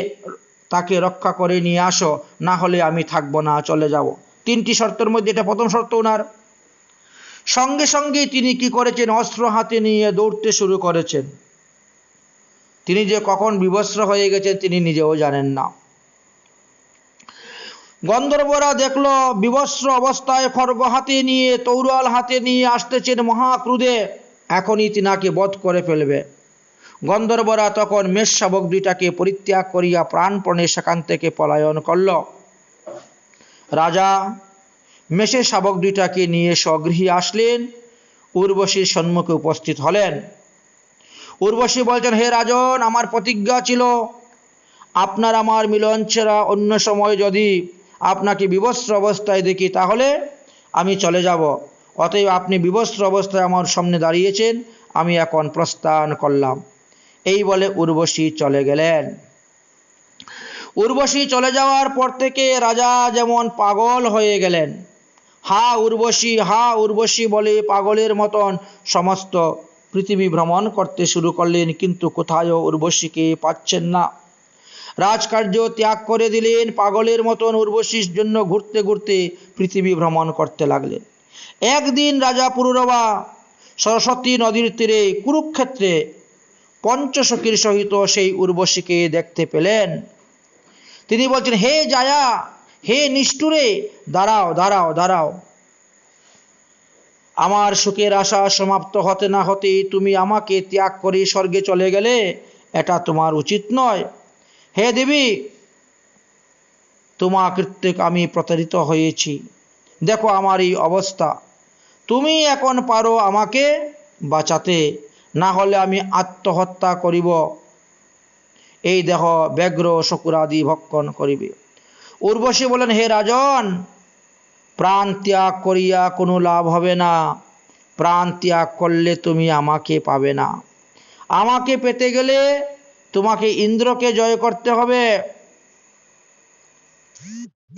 Speaker 1: তাকে রক্ষা করে নিয়ে আসো, না হলে আমি থাকবো না, চলে যাব। তিনটি শর্তের মধ্যে এটা প্রথম শর্ত ওনার। সঙ্গে সঙ্গে তিনি কি করেছেন, অস্ত্র হাতে নিয়ে দৌড়তে শুরু করেছেন। তিনি যে কখন বিবস্ত্র হয়ে গেছেন তিনি নিজেও জানেন না। গন্ধর্বরা দেখলো বিবস্ত্র অবস্থায় খড়গ হাতে নিয়ে, তৌরাল হাতে নিয়ে আসতেছেন মহাক্রুধে, এখনই তিনাকে বধ করে ফেলবে। গন্ধর্বরা তখন মেষ শাবক দুইটাকে পরিত্যাগ করিয়া প্রাণপণে সেখান থেকে পলায়ন করল। রাজা মেষের শাবক দুইটাকে নিয়ে স্বগৃহে আসলেন, উর্বশীর সম্মুখে উপস্থিত হলেন। উর্বশী বলছেন, হে রাজন, আমার প্রতিজ্ঞা ছিল আপনার আমার মিলন ছাড়া অন্য সময় যদি আপনাকে বিবস্ত্র অবস্থায় দেখি তাহলে আমি চলে যাব। অতএব আপনি বিবস্ত্র অবস্থায় আমার সামনে দাঁড়িয়েছেন, আমি এখন প্রস্থান করলাম। এই বলে উর্বশী চলে গেলেন। উর্বশী চলে যাওয়ার পর থেকে রাজা যেমন পাগল হয়ে গেলেন। হা উর্বশী বলে পাগলের মতন সমস্ত পৃথিবী ভ্রমণ করতে শুরু করলেন, কিন্তু কোথাও উর্বশীকে পাচ্ছেন না। রাজকার্য ত্যাগ করে দিলেন, পাগলের মতন উর্বশীর জন্য ঘুরতে ঘুরতে পৃথিবী ভ্রমণ করতে লাগলেন। একদিন রাজা পুরুরবা সরস্বতী নদীর তীরে কুরুক্ষেত্রে পঞ্চসখীর সহিত সেই উর্বশীকে দেখতে পেলেন। তিনি বলছেন, হে জায়া, হে নিষ্ঠুরে, দাঁড়াও দাঁড়াও দাঁড়াও, আমার সুখের আশা সমাপ্ত হতে না হতে তুমি আমাকে ত্যাগ করে স্বর্গে চলে গেলে, এটা তোমার উচিত নয়। হে দেবী, তোমার কৃত্যে আমি প্রতারিত হয়েছি, দেখো আমার এই অবস্থা, তুমি এখন পারো আমাকে বাঁচাতে, না হলে আমি আত্মহত্যা করিব, এই দেহ ব্যগ্র শকুরাদি ভক্ষণ করিবে। উর্বশী বলেন, হে রাজন, প্রাণ ত্যাগ করিয়া কোনো লাভ হবে না, প্রাণ ত্যাগ করলে তুমি আমাকে পাবে না। আমাকে পেতে গেলে তোমাকে ইন্দ্রকে জয় করতে হবে।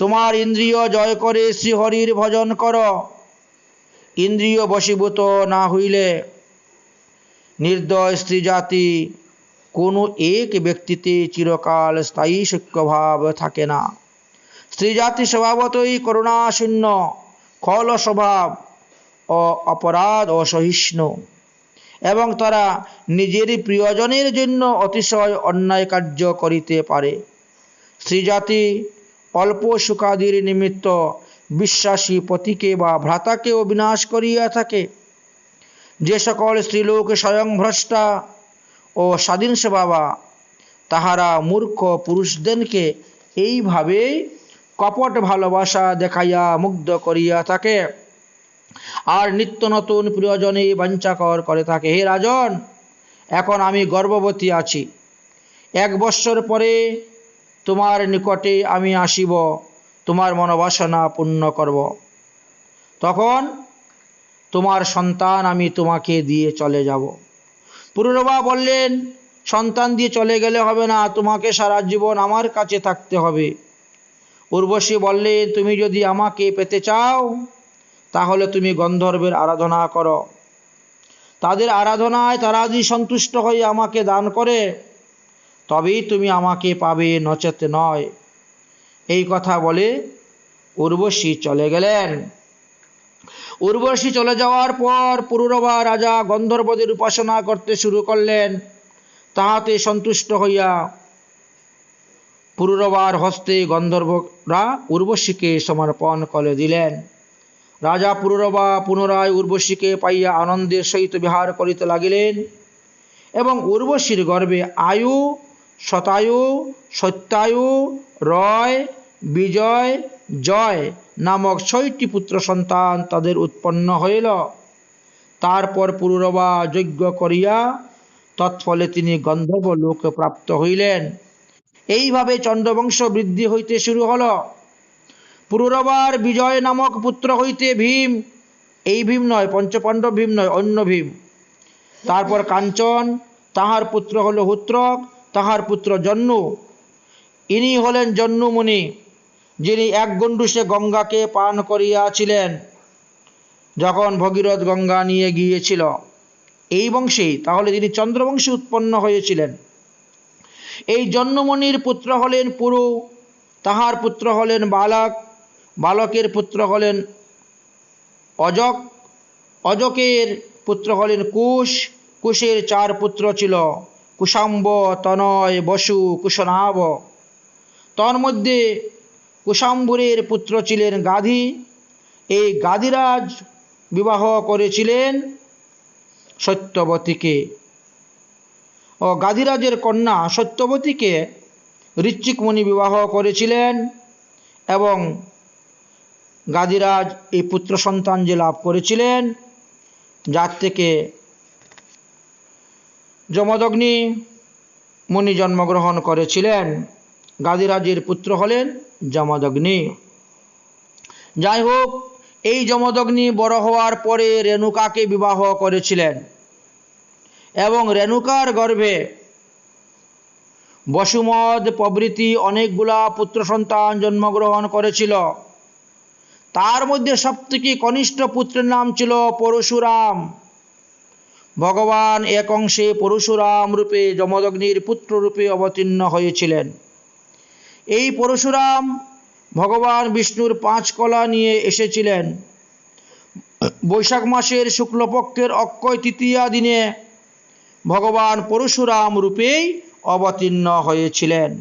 Speaker 1: তোমার ইন্দ্রিয় জয় করে শ্রীহরির ভজন করো। ইন্দ্রিয় বশীভূত না হইলে নির্দয় স্ত্রী জাতি কোনো এক ব্যক্তিতে চিরকাল স্থায়ী সূক্ষ্মভাব থাকে না। স্ত্রী জাতি স্বভাবতই করুণাশূন্য, খল স্বভাব ও অপরাধ অসহিষ্ণু, এবং তারা নিজের প্রিয়জনের জন্য অতিশয় অন্যায় কার্য করিতে পারে। স্ত্রীজাতি অল্প সুখাদির নিমিত্ত বিশ্বাসী পতিকে বা ভ্রাতাকেও বিনাশ করিয়া থাকে। যে সকল স্ত্রীলোক স্বয়ং ভ্রষ্টা ও স্বাধীন স্বভাবা, তাহারা মূর্খ পুরুষদেরকে এইভাবেই কপট ভালোবাসা দেখাইয়া মুগ্ধ করিয়া থাকে, আর নিত্য নতুন প্রিয়জনে বাঞ্ছাকর করে থাকে। হে রাজন, এখন আমি গর্ভবতী আছি, 1 বৎসর পরে তোমার নিকটে আমি আসিব, তোমার মনোবাসনা পূর্ণ করব। তখন তোমার সন্তান আমি তোমাকে দিয়ে চলে যাব। পুরুরবা বললেন, সন্তান দিয়ে চলে গেলে হবে না, তোমাকে সারা জীবন আমার কাছে থাকতে হবে। উর্বশী বললেন, তুমি যদি আমাকে পেতে চাও তাহলে তুমি গন্ধর্বের আরাধনা করো। তাদের আরাধনায় তারা যদি সন্তুষ্ট হয়ে আমাকে দান করে তবেই তুমি আমাকে পাবে, নচেত নয়। এই কথা বলে উর্বশী চলে গেলেন। উর্বশী চলে যাওয়ার পর পুরুরবা রাজা গন্ধর্বদের উপাসনা করতে শুরু করলেন। তাহাতে সন্তুষ্ট হইয়া পুরুরবার হস্তে গন্ধর্বরা উর্বশীকে সমর্পণ করে দিলেন। রাজা পুরুরবা পুনরায় উর্বশীকে পাইয়া আনন্দের সহিত বিহার করিতে লাগিলেন, এবং উর্বশীর গর্ভে আয়ু, শতায়ু, সত্যায়ু, রয়, বিজয়, জয় নামক 6টি পুত্র সন্তান তাদের উৎপন্ন হইল। তারপর পুরুরবা যজ্ঞ করিয়া তৎফলে তিনি গন্ধর্ব লোক প্রাপ্ত হইলেন। এইভাবে চন্দ্রবংশ বৃদ্ধি হইতে শুরু হল। পুরুরবার বিজয় নামক পুত্র হইতে ভীম, এই ভীম নয়, পঞ্চপাণ্ডব ভীম নয়, অন্য ভীম। তারপর কাঞ্চন, তাহার পুত্র হল হুত্রক, তাহার পুত্র জন্নু। ইনি হলেন জন্নু মুনি, যিনি এক গণ্ডূষে গঙ্গাকে পান করিয়াছিলেন যখন ভগীরথ গঙ্গা নিয়ে গিয়েছিল। এই বংশেই তাহলে তিনি চন্দ্রবংশে উৎপন্ন হয়েছিলেন। এই জন্মমণির পুত্র হলেন পুরু, তাহার পুত্র হলেন বালক, বালকের পুত্র হলেন অজক, অজকের পুত্র হলেন কুশ, কুশের 4 পুত্র ছিল, কুশাম্ব, তনয়, বসু, কুশনাভ। তন্মধ্যে কুশাম্বরের পুত্র ছিলেন গাধী। এই গাধীরাজ বিবাহ করেছিলেন সত্যবতীকে, ও গাধীরাজের কন্যা সত্যবতীকে ঋত্বিক মুনি বিবাহ করেছিলেন। এবং গাধীরাজ এই পুত্র সন্তান যে লাভ করেছিলেন, যার থেকে যমদগ্নি মুনি জন্মগ্রহণ করেছিলেন। গাধীরাজের পুত্র হলেন যমদগ্নি। যাই হোক, এই যমদগ্নি বড় হওয়ার পরে রেণুকাকে বিবাহ করেছিলেন এবং রেণুকার গর্ভে বসুমদ প্রভৃতি অনেকগুলা পুত্র সন্তান জন্মগ্রহণ করেছিল। তার মধ্যে সবথেকে কনিষ্ঠ পুত্রের নাম ছিল পরশুরাম। ভগবান এক অংশে পরশুরাম রূপে যমদগ্নির পুত্র রূপে অবতীর্ণ হয়েছিলেন। এই পরশুরাম ভগবান বিষ্ণুর 5 কলা নিয়ে এসেছিলেন। বৈশাখ মাসের শুক্লপক্ষের অক্ষয় তৃতীয়া দিনে ভগবান পরশুরাম রূপেই অবতীর্ণ হয়েছিলেন।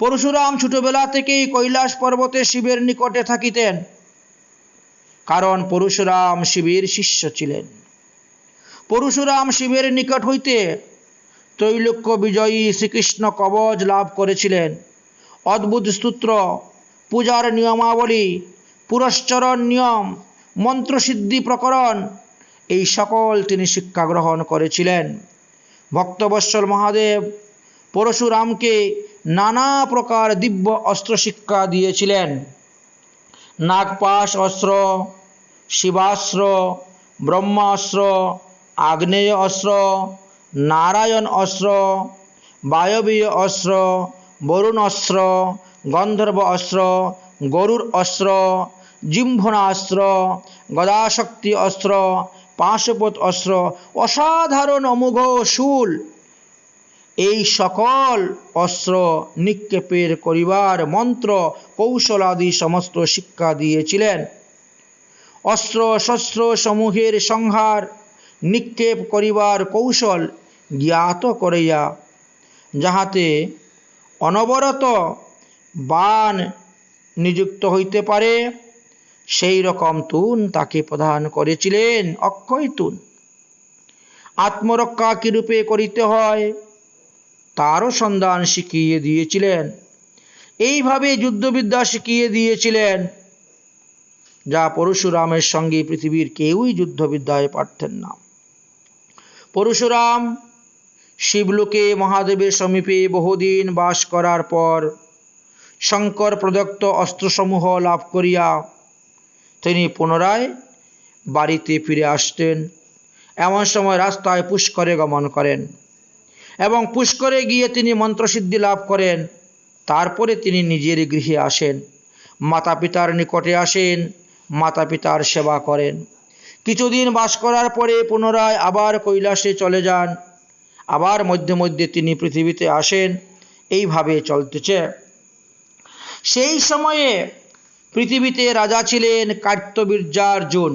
Speaker 1: পরশুরাম ছোটবেলা থেকেই কৈলাস পর্বতে শিবের নিকটে থাকিতেন, কারণ পরশুরাম শিবের শিষ্য ছিলেন। পরশুরাম শিবের নিকট হইতে ত্রৈলোক্য বিজয়ী শ্রীকৃষ্ণ কবচ লাভ করেছিলেন। অদ্ভুত স্তোত্র, পূজার নিয়মাবলী, পুরশ্চরণ নিয়ম, মন্ত্রসিদ্ধি প্রকরণ, এই সকল তিনি শিক্ষা গ্রহণ করেছিলেন। ভক্তবৎসল মহাদেব পরশুরামকে নানা প্রকার দিব্য অস্ত্র শিক্ষা দিয়েছিলেন। নাগপাশ অস্ত্র, শিবাস্ত্র, ব্রহ্মাস্ত্র, আগ্নেয় অস্ত্র, নারায়ণ অস্ত্র, বায়বীয় অস্ত্র, বরুণ অস্ত্র, গন্ধর্ব অস্ত্র, গরুর অস্ত্র, জিম্ভনাস্ত্র, গদাশক্তি অস্ত্র, পাশুপত অস্ত্র, অসাধারণ অমোঘ শূল, এই সকল অস্ত্র নিক্ষেপের করিবার মন্ত্র কৌশলাদি সমস্ত শিক্ষা দিয়েছিলেন। অস্ত্র শস্ত্র সমূহের সংহার নিক্ষেপ করিবার কৌশল জ্ঞাত করিয়া যাহাতে অনবরত বাণ নিযুক্ত হইতে পারে, সেই রকম তুন তাকে প্রদান করেছিলেন, অক্ষয় তুন। আত্মরক্ষা কিরূপে করিতে হয় তারও সন্ধান শিখিয়ে দিয়েছিলেন। এইভাবে যুদ্ধবিদ্যা শিখিয়ে দিয়েছিলেন, যা পরশুরামের সঙ্গে পৃথিবীর কেউই যুদ্ধবিদ্যায় পারতেন না। পরশুরাম শিবলোকে মহাদেবের সমীপে বহুদিন বাস করার পর শঙ্কর প্রদত্ত অস্ত্রসমূহ লাভ করিয়া তিনি পুনরায় বাড়িতে ফিরে আসতেন। এমন সময় রাস্তায় পুষ্করে গমন করেন এবং পুষ্করে গিয়ে তিনি মন্ত্রসিদ্ধি লাভ করেন। তারপরে তিনি নিজের গৃহে আসেন, মাতা পিতার নিকটে আসেন, মাতা পিতার সেবা করেন। কিছুদিন বাস করার পরে পুনরায় আবার কৈলাসে চলে যান, আবার মধ্যে মধ্যে তিনি পৃথিবীতে আসেন। এইভাবে চলতেছে। সেই সময়ে পৃথিবীতে রাজা ছিলেন কার্তবীর্যার্জুন।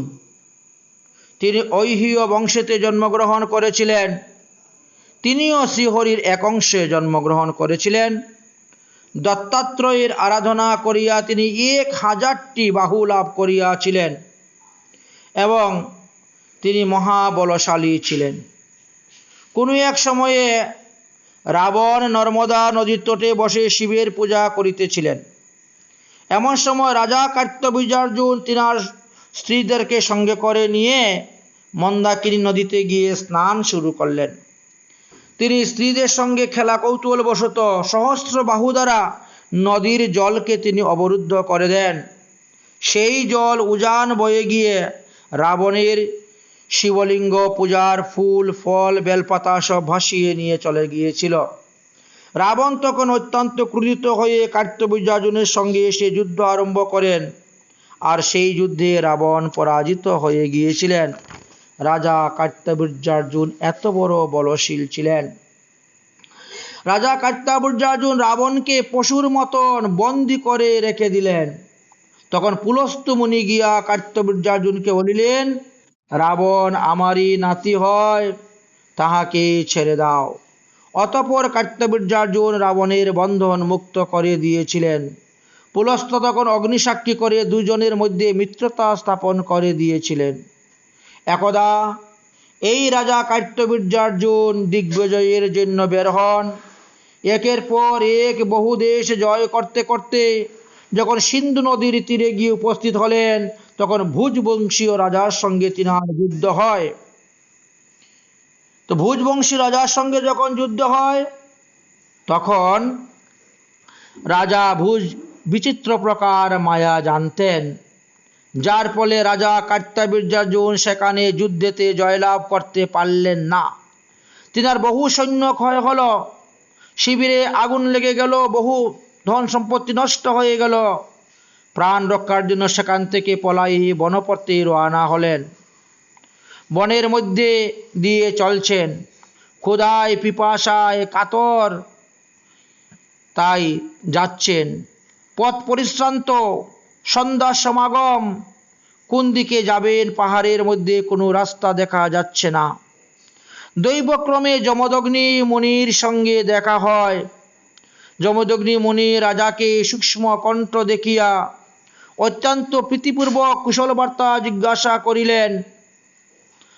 Speaker 1: তিনি ঐহীয় বংশেতে জন্মগ্রহণ করেছিলেন। তিনিও শ্রীহরির এক অংশে জন্মগ্রহণ করেছিলেন। দত্তাত্রয়ের আরাধনা করিয়া তিনি 1000টি বাহু লাভ করিয়াছিলেন এবং তিনি মহাবলশালী ছিলেন। কোনো এক সময়ে রাবণ নর্মদা নদীর তটে বসে শিবের পূজা করিতেছিলেন। এমন সময় রাজা কার্তবীর্যার্জুন তিনার স্ত্রীদেরকে সঙ্গে করে নিয়ে মন্দাকিনী নদীতে গিয়ে স্নান শুরু করলেন। তিনি স্ত্রীদের সঙ্গে খেলা কৌতূহলবশত সহস্র বাহু দ্বারা নদীর জলকে তিনি অবরুদ্ধ করে দেন। সেই জল উজান বয়ে গিয়ে রাবণের শিবলিঙ্গ, পূজার ফুল, ফল, বেলপাতা সব ভাসিয়ে নিয়ে চলে গিয়েছিল। রাবণ তখন অত্যন্ত ক্রোধিত হয়ে কার্তবীর্যার্জুনের সঙ্গে এসে যুদ্ধ আরম্ভ করেন, আর সেই যুদ্ধে রাবণ পরাজিত হয়ে গিয়েছিলেন। রাজা কার্তবীর্যার্জুন এত বড় বলশীল ছিলেন। রাজা কার্তবীর্যার্জুন রাবণকে পশুর মতন বন্দী করে রেখে দিলেন। তখন পুলস্ত্য মুনি গিয়া কার্তবীর্যার্জুনকে বলিলেন, রাবণ আমারই নাতি হয়, তাহাকে ছেড়ে দাও। অতঃপর কার্তবীর্যার্জুন রাবণের বন্ধন মুক্ত করে দিয়েছিলেন। পুলস্ত্য তখন অগ্নিসাক্ষী করে দুজনের মধ্যে মিত্রতা স্থাপন করে দিয়েছিলেন। একদা এই রাজা কার্তবীর্যার্জুন দিগ্বিজয়ের জন্য বের হন। একের পর এক বহু দেশ জয় করতে করতে যখন সিন্ধু নদীর তীরে গিয়ে উপস্থিত হলেন, তখন ভুজবংশীয় রাজার সঙ্গে তিনার যুদ্ধ হয়। তো ভুজবংশী রাজার সঙ্গে যখন যুদ্ধ হয়, তখন রাজা ভুজ বিচিত্র প্রকার মায়া জানতেন, যার ফলে রাজা কার্তবীর্যার্জুন সেখানে যুদ্ধেতে জয়লাভ করতে পারলেন না। তিনার বহু সৈন্য ক্ষয় হল, শিবিরে আগুন লেগে গেল, বহু ধন সম্পত্তি নষ্ট হয়ে গেল। প্রাণ রক্ষার জন্য সেখান থেকে পলাই বনপথে রওনা হলেন। বনের মধ্যে দিয়ে চলছেন, ক্ষুধায় পিপাসায় কাতর, তাই যাচ্ছেন। পথ পরিশ্রান্ত, সন্ধ্যার সমাগম, কোন দিকে যাবেন পাহাড়ের মধ্যে কোনো রাস্তা দেখা যাচ্ছে না। দৈবক্রমে যমদগ্নি মুনির সঙ্গে দেখা হয়। যমদগ্নি মুনি রাজাকে সূক্ষ্ম কণ্ঠ দেখিয়া অত্যন্ত প্রীতিপূর্বক কুশল বার্তা জিজ্ঞাসা করিলেন।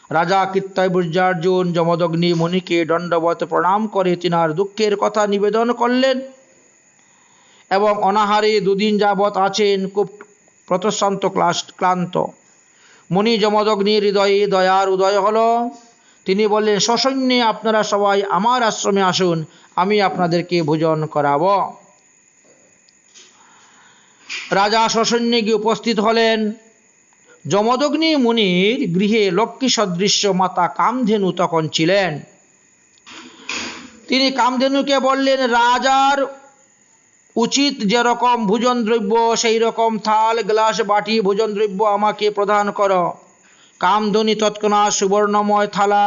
Speaker 1: রাজা কার্তবীর্যার্জুন যমদগ্নি মুনিকে দণ্ডবত প্রণাম করে তিনার দুঃখের কথা নিবেদন করলেন এবং অনাহারে দুদিন যাবৎ আছেন, খুব প্রতশ্রান্ত ক্লান্ত। মুনি যমদগ্নির হৃদয়ে দয়ার উদয় হল। তিনি বললেন, সসৈন্যে আপনারা সবাই আমার আশ্রমে আসুন, আমি আপনাদেরকে ভোজন করাব। রাজা সসৈন্যে গিয়ে উপস্থিত হলেন। যমদগ্নি মুনির গৃহে লক্ষ্মী সদৃশ্য মাতা কামধেনু তখন ছিলেন। তিনি কামধেনুকে বললেন, রাজার উচিত যেরকম ভোজন দ্রব্য সেই রকম থাল, গ্লাস, বাটি, ভোজন দ্রব্য আমাকে প্রদান করো। কামধেনু তৎক্ষণাৎ সুবর্ণময় থালা,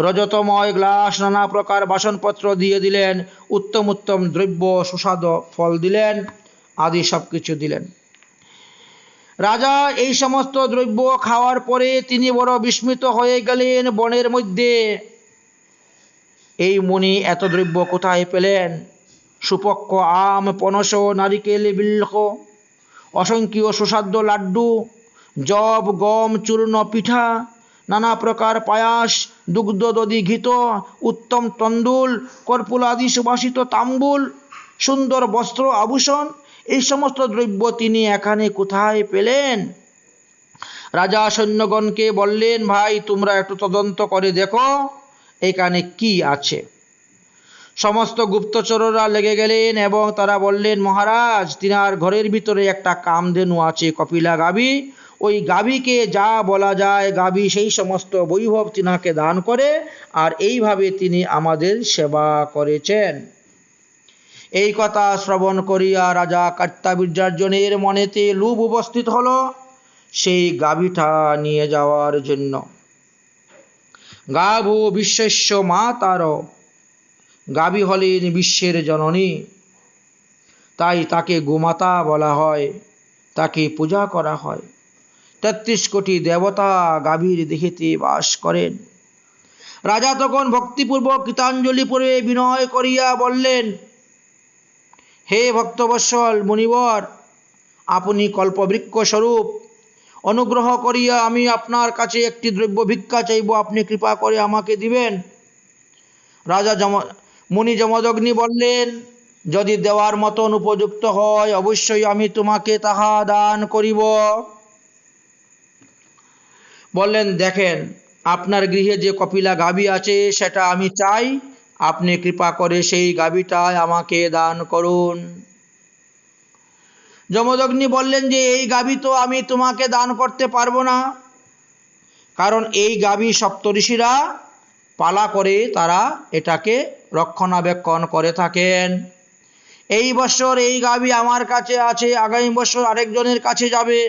Speaker 1: রজতময় গ্লাস, নানা প্রকার বাসনপত্র দিয়ে দিলেন। উত্তম উত্তম দ্রব্য, সুস্বাদু ফল দিলেন, আদি সব কিছু দিলেন। রাজা এই সমস্ত দ্রব্য খাওয়ার পরে তিনি বড় বিস্মিত হয়ে গেলেন। বনের মধ্যে এই মুনি এত দ্রব্য কোথায় পেলেন? সুপক্ষ আম, পনস, নারিকেল, বিল্ক, অসংখ্য সুস্বাদু লাড্ডু, জব, গম, চূর্ণ, পিঠা, নানা প্রকার পায়াস, দুগ্ধ, দধি, ঘিত, উত্তম তণ্ডুল, কর্পূরাদি সুবাসিত তাম্বুল, সুন্দর বস্ত্র, আভূষণ, এই সমস্ত দ্রব্য তিনি এখানে কোথায় পেলেন? রাজা সৈন্যগণকে বললেন, ভাই তোমরা একটু তদন্ত করে দেখো এখানে কি আছে। সমস্ত গুপ্তচররা লেগে গেলেন এবং তারা বললেন, মহারাজ তিনার ঘরের ভিতরে একটা কামধেনু আছে, কপিলা গাভী। ওই গাভীকে যা বলা যায়, গাভী সেই সমস্ত বৈভব তিনাকে দান করে, আর এইভাবে তিনি আমাদের সেবা করেছেন। এই কথা শ্রবণ করিয়া রাজা কার্তবীর্যার্জুনের মনেতে লোভ উপস্থিত হল সেই গাভীটা নিয়ে যাওয়ার জন্য। গাভো বিশ্বস্য মা তার, গাভী হলেন বিশ্বের জননী, তাই তাকে গোমাতা বলা হয়, তাকে পূজা করা হয়। ৩৩ কোটি দেবতা গাভীর দেহেতে বাস করেন। রাজা তখন ভক্তিপূর্বক কৃতাঞ্জলি পরে বিনয় করিয়া বললেন, হে ভক্তবৎসল মুনিবর, আপনি কল্পবৃক্ষ স্বরূপ, অনুগ্রহ করিয়া আমি আপনার কাছে একটি দ্রব্য ভিক্ষা চাইব, আপনি কৃপা করে আমাকে দিবেন। রাজা মুনি যমদগ্নি বললেন, যদি দেওয়ার মতন উপযুক্ত হয় অবশ্যই আমি তোমাকে তাহা দান করিব। বললেন, দেখেন আপনার গৃহে যে কপিলা গাভী আছে সেটা আমি চাই, আপনি কৃপা করে সেই গাভীটাই আমাকে দান করুন। যমদগ্নি বললেন যে এই গাভী তো আমি তোমাকে দান করতে পারবো না, কারণ এই গাভী সপ্তঋষিরা পালা করে তারা এটাকে রক্ষণাবেক্ষণ করে থাকেন। এই বছর এই গাভী আমার কাছে আছে, আগামী বছর আরেকজনের কাছে যাবে।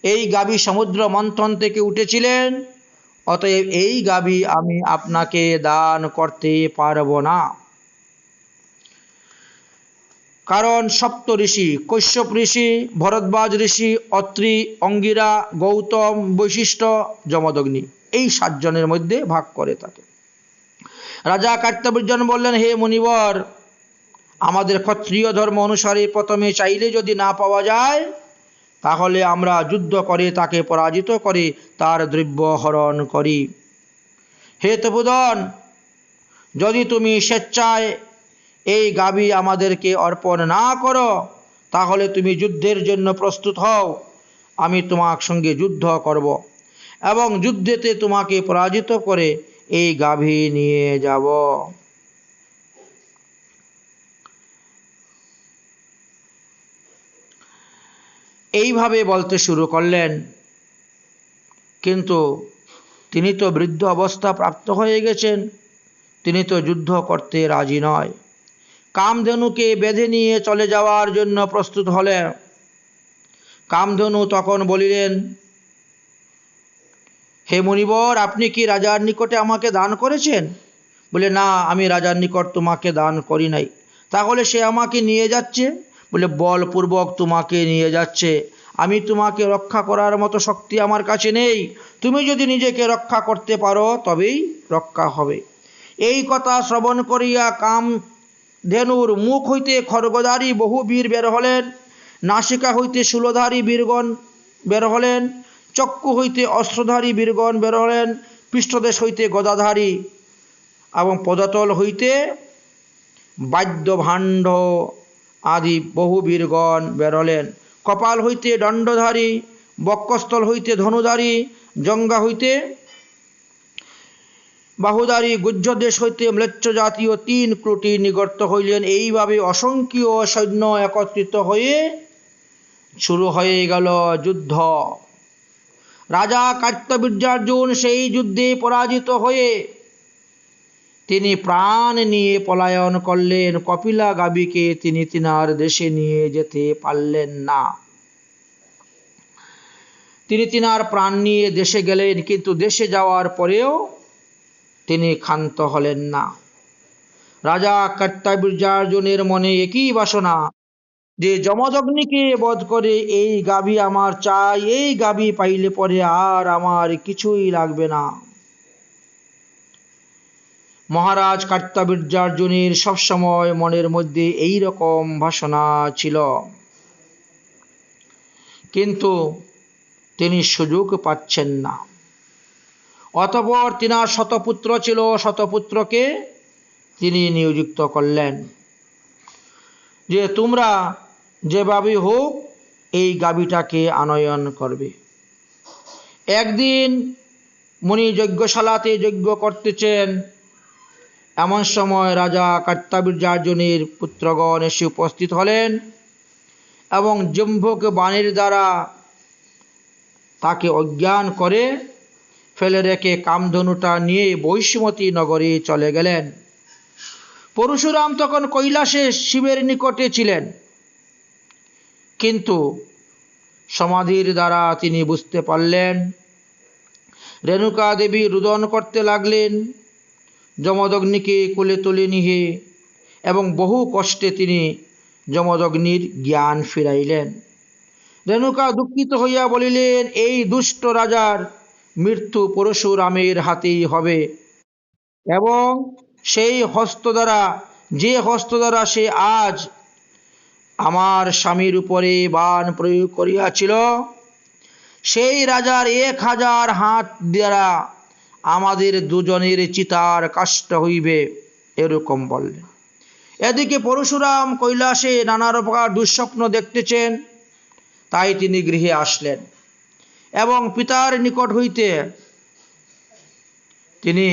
Speaker 1: এই গাভী সমুদ্র মন্থন থেকে উঠেছিলেন, অতএব এই গাভী আমি আপনাকে দান করতে পারবো না। কারণ সপ্ত ঋষি, কৈশ্যপ ঋষি, ভরদ্বাজ ঋষি, অত্রি, অঙ্গিরা, গৌতম, বৈশিষ্ট্য, যমদগ্নি, এই 7 জনের মধ্যে ভাগ করে থাকে। রাজা কার্তবীর্জন বললেন, হে মুনিবর, আমাদের ক্ষত্রিয় ধর্ম অনুসারে প্রথমে চাইলে যদি না পাওয়া যায়, তাহলে আমরা যুদ্ধ করে তাকে পরাজিত করে তার দ্রব্য হরণ করি। হে তপোধন, যদি তুমি স্বেচ্ছায় এই গাভী আমাদেরকে অর্পণ না করো, তাহলে তুমি যুদ্ধের জন্য প্রস্তুত হও, আমি তোমার সঙ্গে যুদ্ধ করব এবং যুদ্ধেতে তোমাকে পরাজিত করে এই গাভী নিয়ে যাব। এইভাবে বলতে শুরু করলেন, কিন্তু তিনি তো বৃদ্ধ অবস্থা প্রাপ্ত হয়ে গেছেন, তিনি তো যুদ্ধ করতে রাজি নয়। কামধেনুকে বেঁধে নিয়ে চলে যাওয়ার জন্য প্রস্তুত হলেন। কামধেনু তখন বলিলেন, হে মুনিবর, আপনি কি রাজার নিকটে আমাকে দান করেছেন? বলে, না, আমি রাজার নিকট তোমাকে দান করি নাই। তাহলে সে আমাকে নিয়ে যাচ্ছে? বলে, বলপূর্বক তোমাকে নিয়ে যাচ্ছে। আমি তোমাকে রক্ষা করার মতো শক্তি আমার কাছে নেই। তুমি যদি নিজেকে রক্ষা করতে পারো তবেই রক্ষা হবে। এই কথা শ্রবণ করিয়া কামধেনুর মুখ হইতে খড়গধারী বহু বীর বের হলেন, নাসিকা হইতে শূলধারী বীরগণ বের হলেন, চক্ষু হইতে অস্ত্রধারী বীরগণ বের হলেন, পৃষ্ঠদেশ হইতে গদাধারী এবং পদতল হইতে বাদ্যভাণ্ড আদি বহু বীরগণ বেরোলেন। কপাল হইতে দণ্ডধারী, বক্ষস্থল হইতে ধনুধারী, জঙ্ঘা হইতে বাহুধারী, গুহ্যদেশ হইতে ম্লেচ্ছ জাতীয় 3 ক্রুটি নিগর্ত হইলেন। এইভাবে অসংখ্য সৈন্য একত্রিত হয়ে শুরু হয়ে গেল যুদ্ধ। রাজা কার্তবীর্যার্জুন সেই যুদ্ধে পরাজিত হয়ে তিনি প্রাণ নিয়ে পলায়ন করলেন। কপিলা গাভীকে তিনি তিনার দেশে নিয়ে যেতে পারলেন না। তিনি তিনার প্রাণ নিয়ে দেশে গেলেন, কিন্তু দেশে যাওয়ার পরেও তিনি ক্ষান্ত হলেন না। রাজা কার্তবীর্যার্জুনের মনে একই বাসনা যে যমদগ্নিকে বধ করে এই গাভী আমার চাই, এই গাভী পাইলে পরে আর আমার কিছুই লাগবে না। মহারাজ কার্তবীর্যার্জুনের সবসময় মনের মধ্যে এই রকম বাসনা ছিল, কিন্তু তিনি সুযোগ পাচ্ছেন না। অতঃপর তিনার শতপুত্র ছিল, শতপুত্রকে তিনি নিযুক্ত করলেন যে তোমরা যেভাবে হোক এই গাভীটাকে আনয়ন করবে। একদিন মুনি যজ্ঞশালাতে যজ্ঞ করতেছেন, এমন সময় রাজা কার্তবীর্যার্জুনের পুত্রগণ এসে উপস্থিত হলেন এবং জম্ভুক বাণীর দ্বারা তাকে অজ্ঞান করে ফেলে রেখে কামধনুটা নিয়ে বৈষ্মতী নগরে চলে গেলেন। পরশুরাম তখন কৈলাসে শিবের নিকটে ছিলেন, কিন্তু সমাধির দ্বারা তিনি বুঝতে পারলেন। রেণুকা দেবী রুদন করতে লাগলেন যমদগ্নিকে কোলে তুলে নিয়ে, এবং বহু কষ্টে তিনি যমদগ্নির জ্ঞান ফিরাইলেন। রেণুকা দুঃখিত হইয়া বলিলেন, এই দুষ্ট রাজার মৃত্যু পরশুরামের হাতেই হবে, এবং সেই হস্ত দ্বারা, যে হস্ত দ্বারা সে আজ আমার স্বামীর উপরে বাণ প্রয়োগ করিয়াছিল, সেই রাজার 1000 হাত দ্বারা আমাদের দুজনের চিতার কাষ্ঠ হইবে, এরকম বললেন। এদিকে পরশুরাম কৈলাসে নানা প্রকার দুঃস্বপ্ন দেখতেছেন, তাই তিনি গৃহে আসলেন এবং পিতার নিকট হইতে তিনি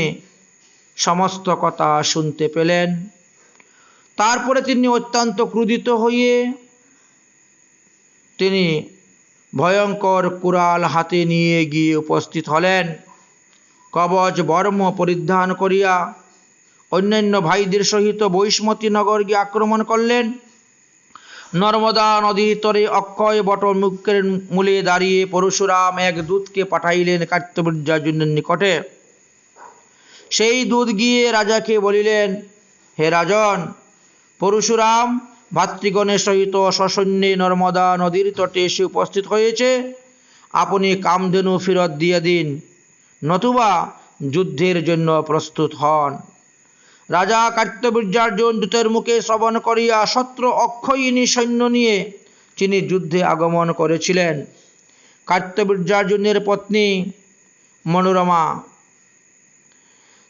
Speaker 1: সমস্ত কথা শুনতে পেলেন। তারপরে তিনি অত্যন্ত ক্রোধিত হয়ে তিনি ভয়ঙ্কর কুড়াল হাতে নিয়ে গিয়ে উপস্থিত হলেন। কবচ বর্ম পরিধান করিয়া অন্যান্য ভাইদের সহিত বৈষ্মতী নগর গিয়ে আক্রমণ করলেন। নর্মদা নদীর তরে অক্ষয় বট মুখের মূলে দাঁড়িয়ে পরশুরাম এক দূতকে পাঠাইলেন কার্তবীর্যার্জুনের নিকটে। সেই দূত গিয়ে রাজাকে বলিলেন, হে রাজন, পরশুরাম ভাতৃগণের সহিত সসৈন্যে নর্মদা নদীর তটে এসে উপস্থিত হয়েছে। আপনি কামধেনু ফেরত দিয়ে দিন, নতুবা যুদ্ধের জন্য প্রস্তুত হন। রাজা কার্তবীর্যার্জুন দূতের মুখে শ্রবণ করিয়া শত্রু অক্ষয়িনী সৈন্য নিয়ে তিনি যুদ্ধে আগমন করেছিলেন। কার্তবীর্যার্জুনের পত্নী মনোরমা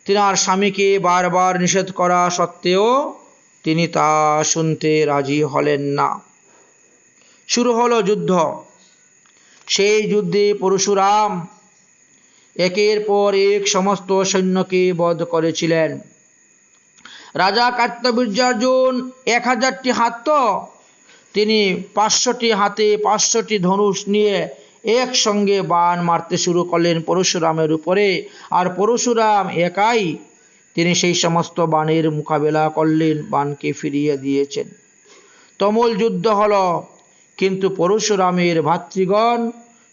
Speaker 1: তিনার স্বামীকে বারবার নিষেধ করা সত্ত্বেও তিনি তা শুনতে রাজি হলেন না। শুরু হলো যুদ্ধ। সেই যুদ্ধে পরশুরাম একের পর এক সমস্ত সৈন্যকে বধ করেছিলেন। রাজা কার্তবীর্যার্জুন 1000টি হাত, তো তিনি 500টি হাতে 500টি ধনুষ নিয়ে একসঙ্গে বাণ মারতে শুরু করলেন পরশুরামের উপরে। আর পরশুরাম একাই তিনি সেই সমস্ত বাণের মোকাবেলা করলেন, বাণকে ফিরিয়ে দিয়েছেন। তুমুল যুদ্ধ হল, কিন্তু পরশুরামের ভাতৃগণ,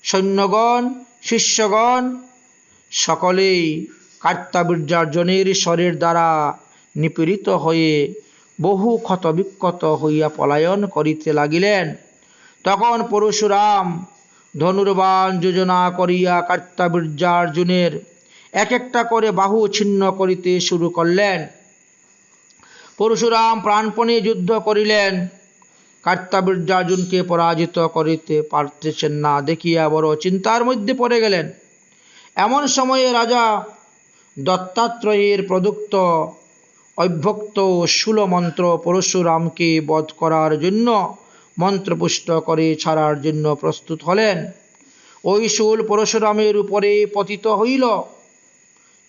Speaker 1: সৈন্যগণ, শিষ্যগণ সকলেই কার্তবীর্যার্জুনের স্বরের দ্বারা নিপীড়িত হয়ে বহু ক্ষতবিক্ষত হইয়া পলায়ন করিতে লাগিলেন। তখন পরশুরাম ধনুর্বাণ যোজনা করিয়া কার্তবীর্যার্জুনের এক একটা করে বাহু ছিন্ন করিতে শুরু করলেন। পরশুরাম প্রাণপণে যুদ্ধ করিলেন, কার্তবীর্যার্জুনকে পরাজিত করিতে পারতেছেন না দেখিয়া বড় চিন্তার মধ্যে পড়ে গেলেন। এমন সময়ে রাজা দত্তাত্রেয়ের প্রদত্ত অভ্যক্ত শূলমন্ত্র পরশুরামকে বধ করার জন্য মন্ত্রপুষ্ট করে ছাড়ার জন্য প্রস্তুত হলেন। ওই শূল পরশুরামের উপরে পতিত হইল।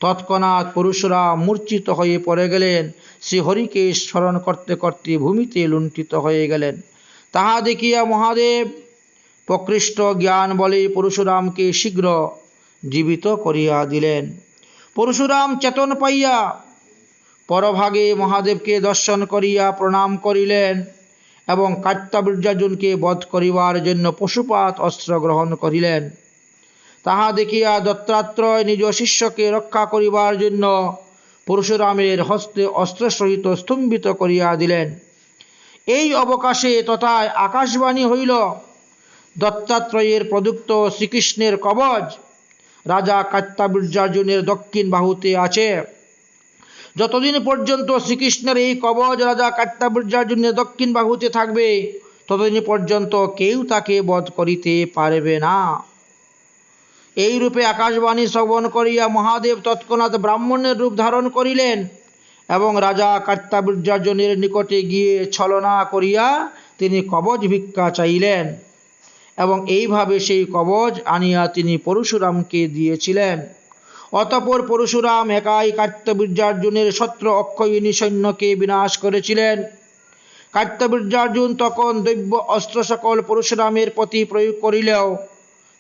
Speaker 1: তৎক্ষণাৎ পরশুরাম মূর্ছিত হয়ে পড়ে গেলেন। শ্রীহরিকে স্মরণ করতে করতে ভূমিতে লুণ্ঠিত হয়ে গেলেন। তাহা দেখিয়া মহাদেব প্রকৃষ্ট জ্ঞান বলে পরশুরামকে শীঘ্র জীবিত করিয়া দিলেন। পরশুরাম চেতন পাইয়া পরভাগে মহাদেবকে দর্শন করিয়া প্রণাম করিলেন এবং কার্তবীর্যার্জুনকে বধ করিবার জন্য পশুপাত অস্ত্র গ্রহণ করিলেন। তাহা দেখিয়া দত্তাত্রেয় নিজ শিষ্যকে রক্ষা করিবার জন্য পরশুরামের হস্তে অস্ত্র সহিত স্তম্ভিত করিয়া দিলেন। এই অবকাশে তথায় আকাশবাণী হইল, দত্তাত্রেয়ের প্রদত্ত শ্রীকৃষ্ণের কবচ রাজা কার্তবীর্যার্জুনের দক্ষিণ বাহুতে আছে। যতদিন পর্যন্ত শ্রীকৃষ্ণের এই কবচ রাজা কার্তবীর্যার্জুনের দক্ষিণ বাহুতে থাকবে, ততদিন পর্যন্ত কেউ তাকে বধ করিতে পারবে না। এই রূপে আকাশবাণী শ্রবণ করিয়া মহাদেব তৎক্ষণাৎ ব্রাহ্মণের রূপ ধারণ করিলেন এবং রাজা কার্তবীর্যার্জুনের নিকটে গিয়ে ছলনা করিয়া তিনি কবচ ভিক্ষা চাইলেন এবং এইভাবে সেই কবচ আনিয়া তিনি পরশুরামকে দিয়েছিলেন। অতঃপর পরশুরাম একাই কার্তবীর্যার্জুনের শত্রু অক্ষয়িনী সৈন্যকে বিনাশ করেছিলেন। কার্তবীর্যার্জুন তখন দৈব্য অস্ত্র সকল পরশুরামের প্রতি প্রয়োগ করিলেও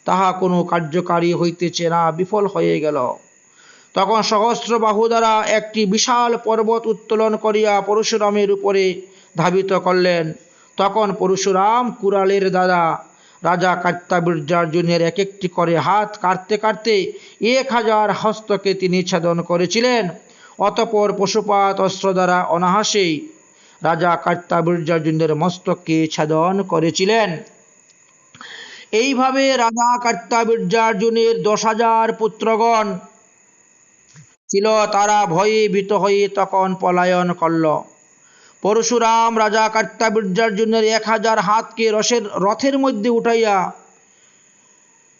Speaker 1: তাহা কোনো কার্যকারী হইতেছে না, বিফল হয়ে গেল। তখন সহস্র বাহু দ্বারা একটি বিশাল পর্বত উত্তোলন করিয়া পরশুরামের উপরে ধাবিত করলেন। তখন পরশুরাম কুড়ালের দ্বারা রাজা কার্তবীর্যার্জুনের এক একটি করে হাত কাটতে কাটতে 1000 হস্তকে তিনি ছেদন করেছিলেন। অতঃপর পশুপাত অস্ত্র দ্বারা অনায়াসেই রাজা কার্তবীর্যার্জুনের মস্তককে ছেদন করেছিলেন। এইভাবে রাজা কার্তবীর্যার্জুনের 10,000 পুত্রগণ ছিল, তারা ভয়ে ভীত হয়ে তখন পলায়ন করল। পরশুরাম রাজা কার্তবীর্যার্জুনের 1000 হাতকে রথের মধ্যে উঠাইয়া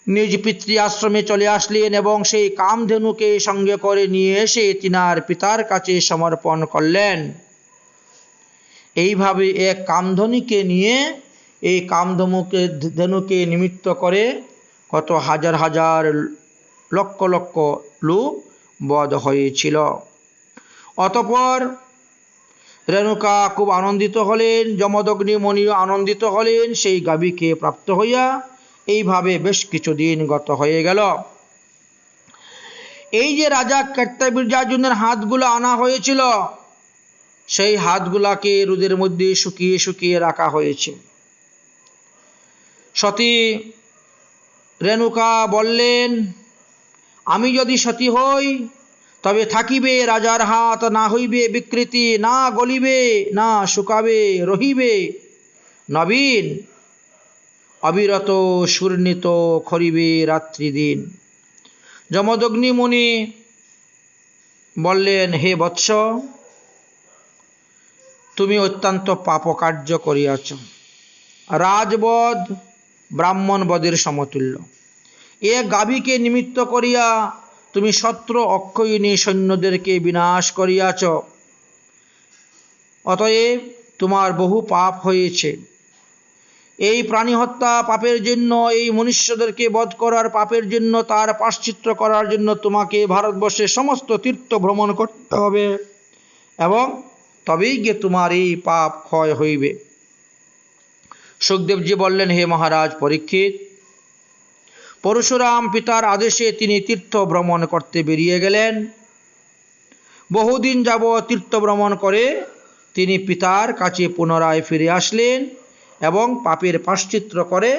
Speaker 1: নিজ পিতৃ আশ্রমে চলে আসলেন এবং সেই কামধেনুকে সঙ্গে করে নিয়ে এসে তিনার পিতার কাছে সমর্পণ করলেন। এইভাবে এক কামধেনুকে নিয়ে এই কামধেনুকে নিমিত্ত করে কত হাজার হাজার লক্ষ লক্ষ লোক বধ হয়েছিল। অতঃপর রেণুকা খুব আনন্দিত হলেন, যমদগ্নি মণিও আনন্দিত হলেন সেই গাভীকে প্রাপ্ত হইয়া। এইভাবে বেশ কিছুদিন গত হয়ে গেল। এই যে রাজা কার্তাবীর্যার্জুনের হাতগুলো আনা হয়েছিল, সেই হাতগুলাকে রোদের মধ্যে শুকিয়ে শুকিয়ে রাখা হয়েছে। সতী রেণুকা বললেন, আমি যদি সতী হই তবে থাকিবে রাজার হাত, না হইবে বিকৃতি, না গলিবে, না শুকাবে, রহিবে নবীন অবিরত সুর্ণিত খরিবে রাত্রি দিন। যমদগ্নি মুনি বললেন, হে বৎস, তুমি অত্যন্ত পাপকার্য করিয়াছ। রাজবধ ব্রাহ্মণবধের সমতুল্য। এ গাভীকে নিমিত্ত করিয়া তুমি শত্রু অক্ষয়িনী সৈন্যদেরকে বিনাশ করিয়াছ। অতএব তোমার বহু পাপ হয়েছে। এই প্রাণী হত্যা পাপের জন্য, এই মনুষ্যদেরকে বধ করার পাপের জন্য, তার প্রায়শ্চিত্ত করার জন্য তোমাকে ভারতবর্ষের সমস্ত তীর্থ ভ্রমণ করতে হবে, এবং তবেই গিয়ে তোমার এই পাপ ক্ষয় হইবে। সুখদেবজি বললেন, হে মহারাজ পরীক্ষিত, পরশুরাম পিতার আদেশে তিনি তীর্থ ভ্রমণ করতে বেরিয়ে গেলেন। বহুদিন যাবৎ তীর্থ ভ্রমণ করে তিনি পিতার কাছে পুনরায় ফিরে আসলেন এবং পাপের প্রায়শ্চিত্ত করে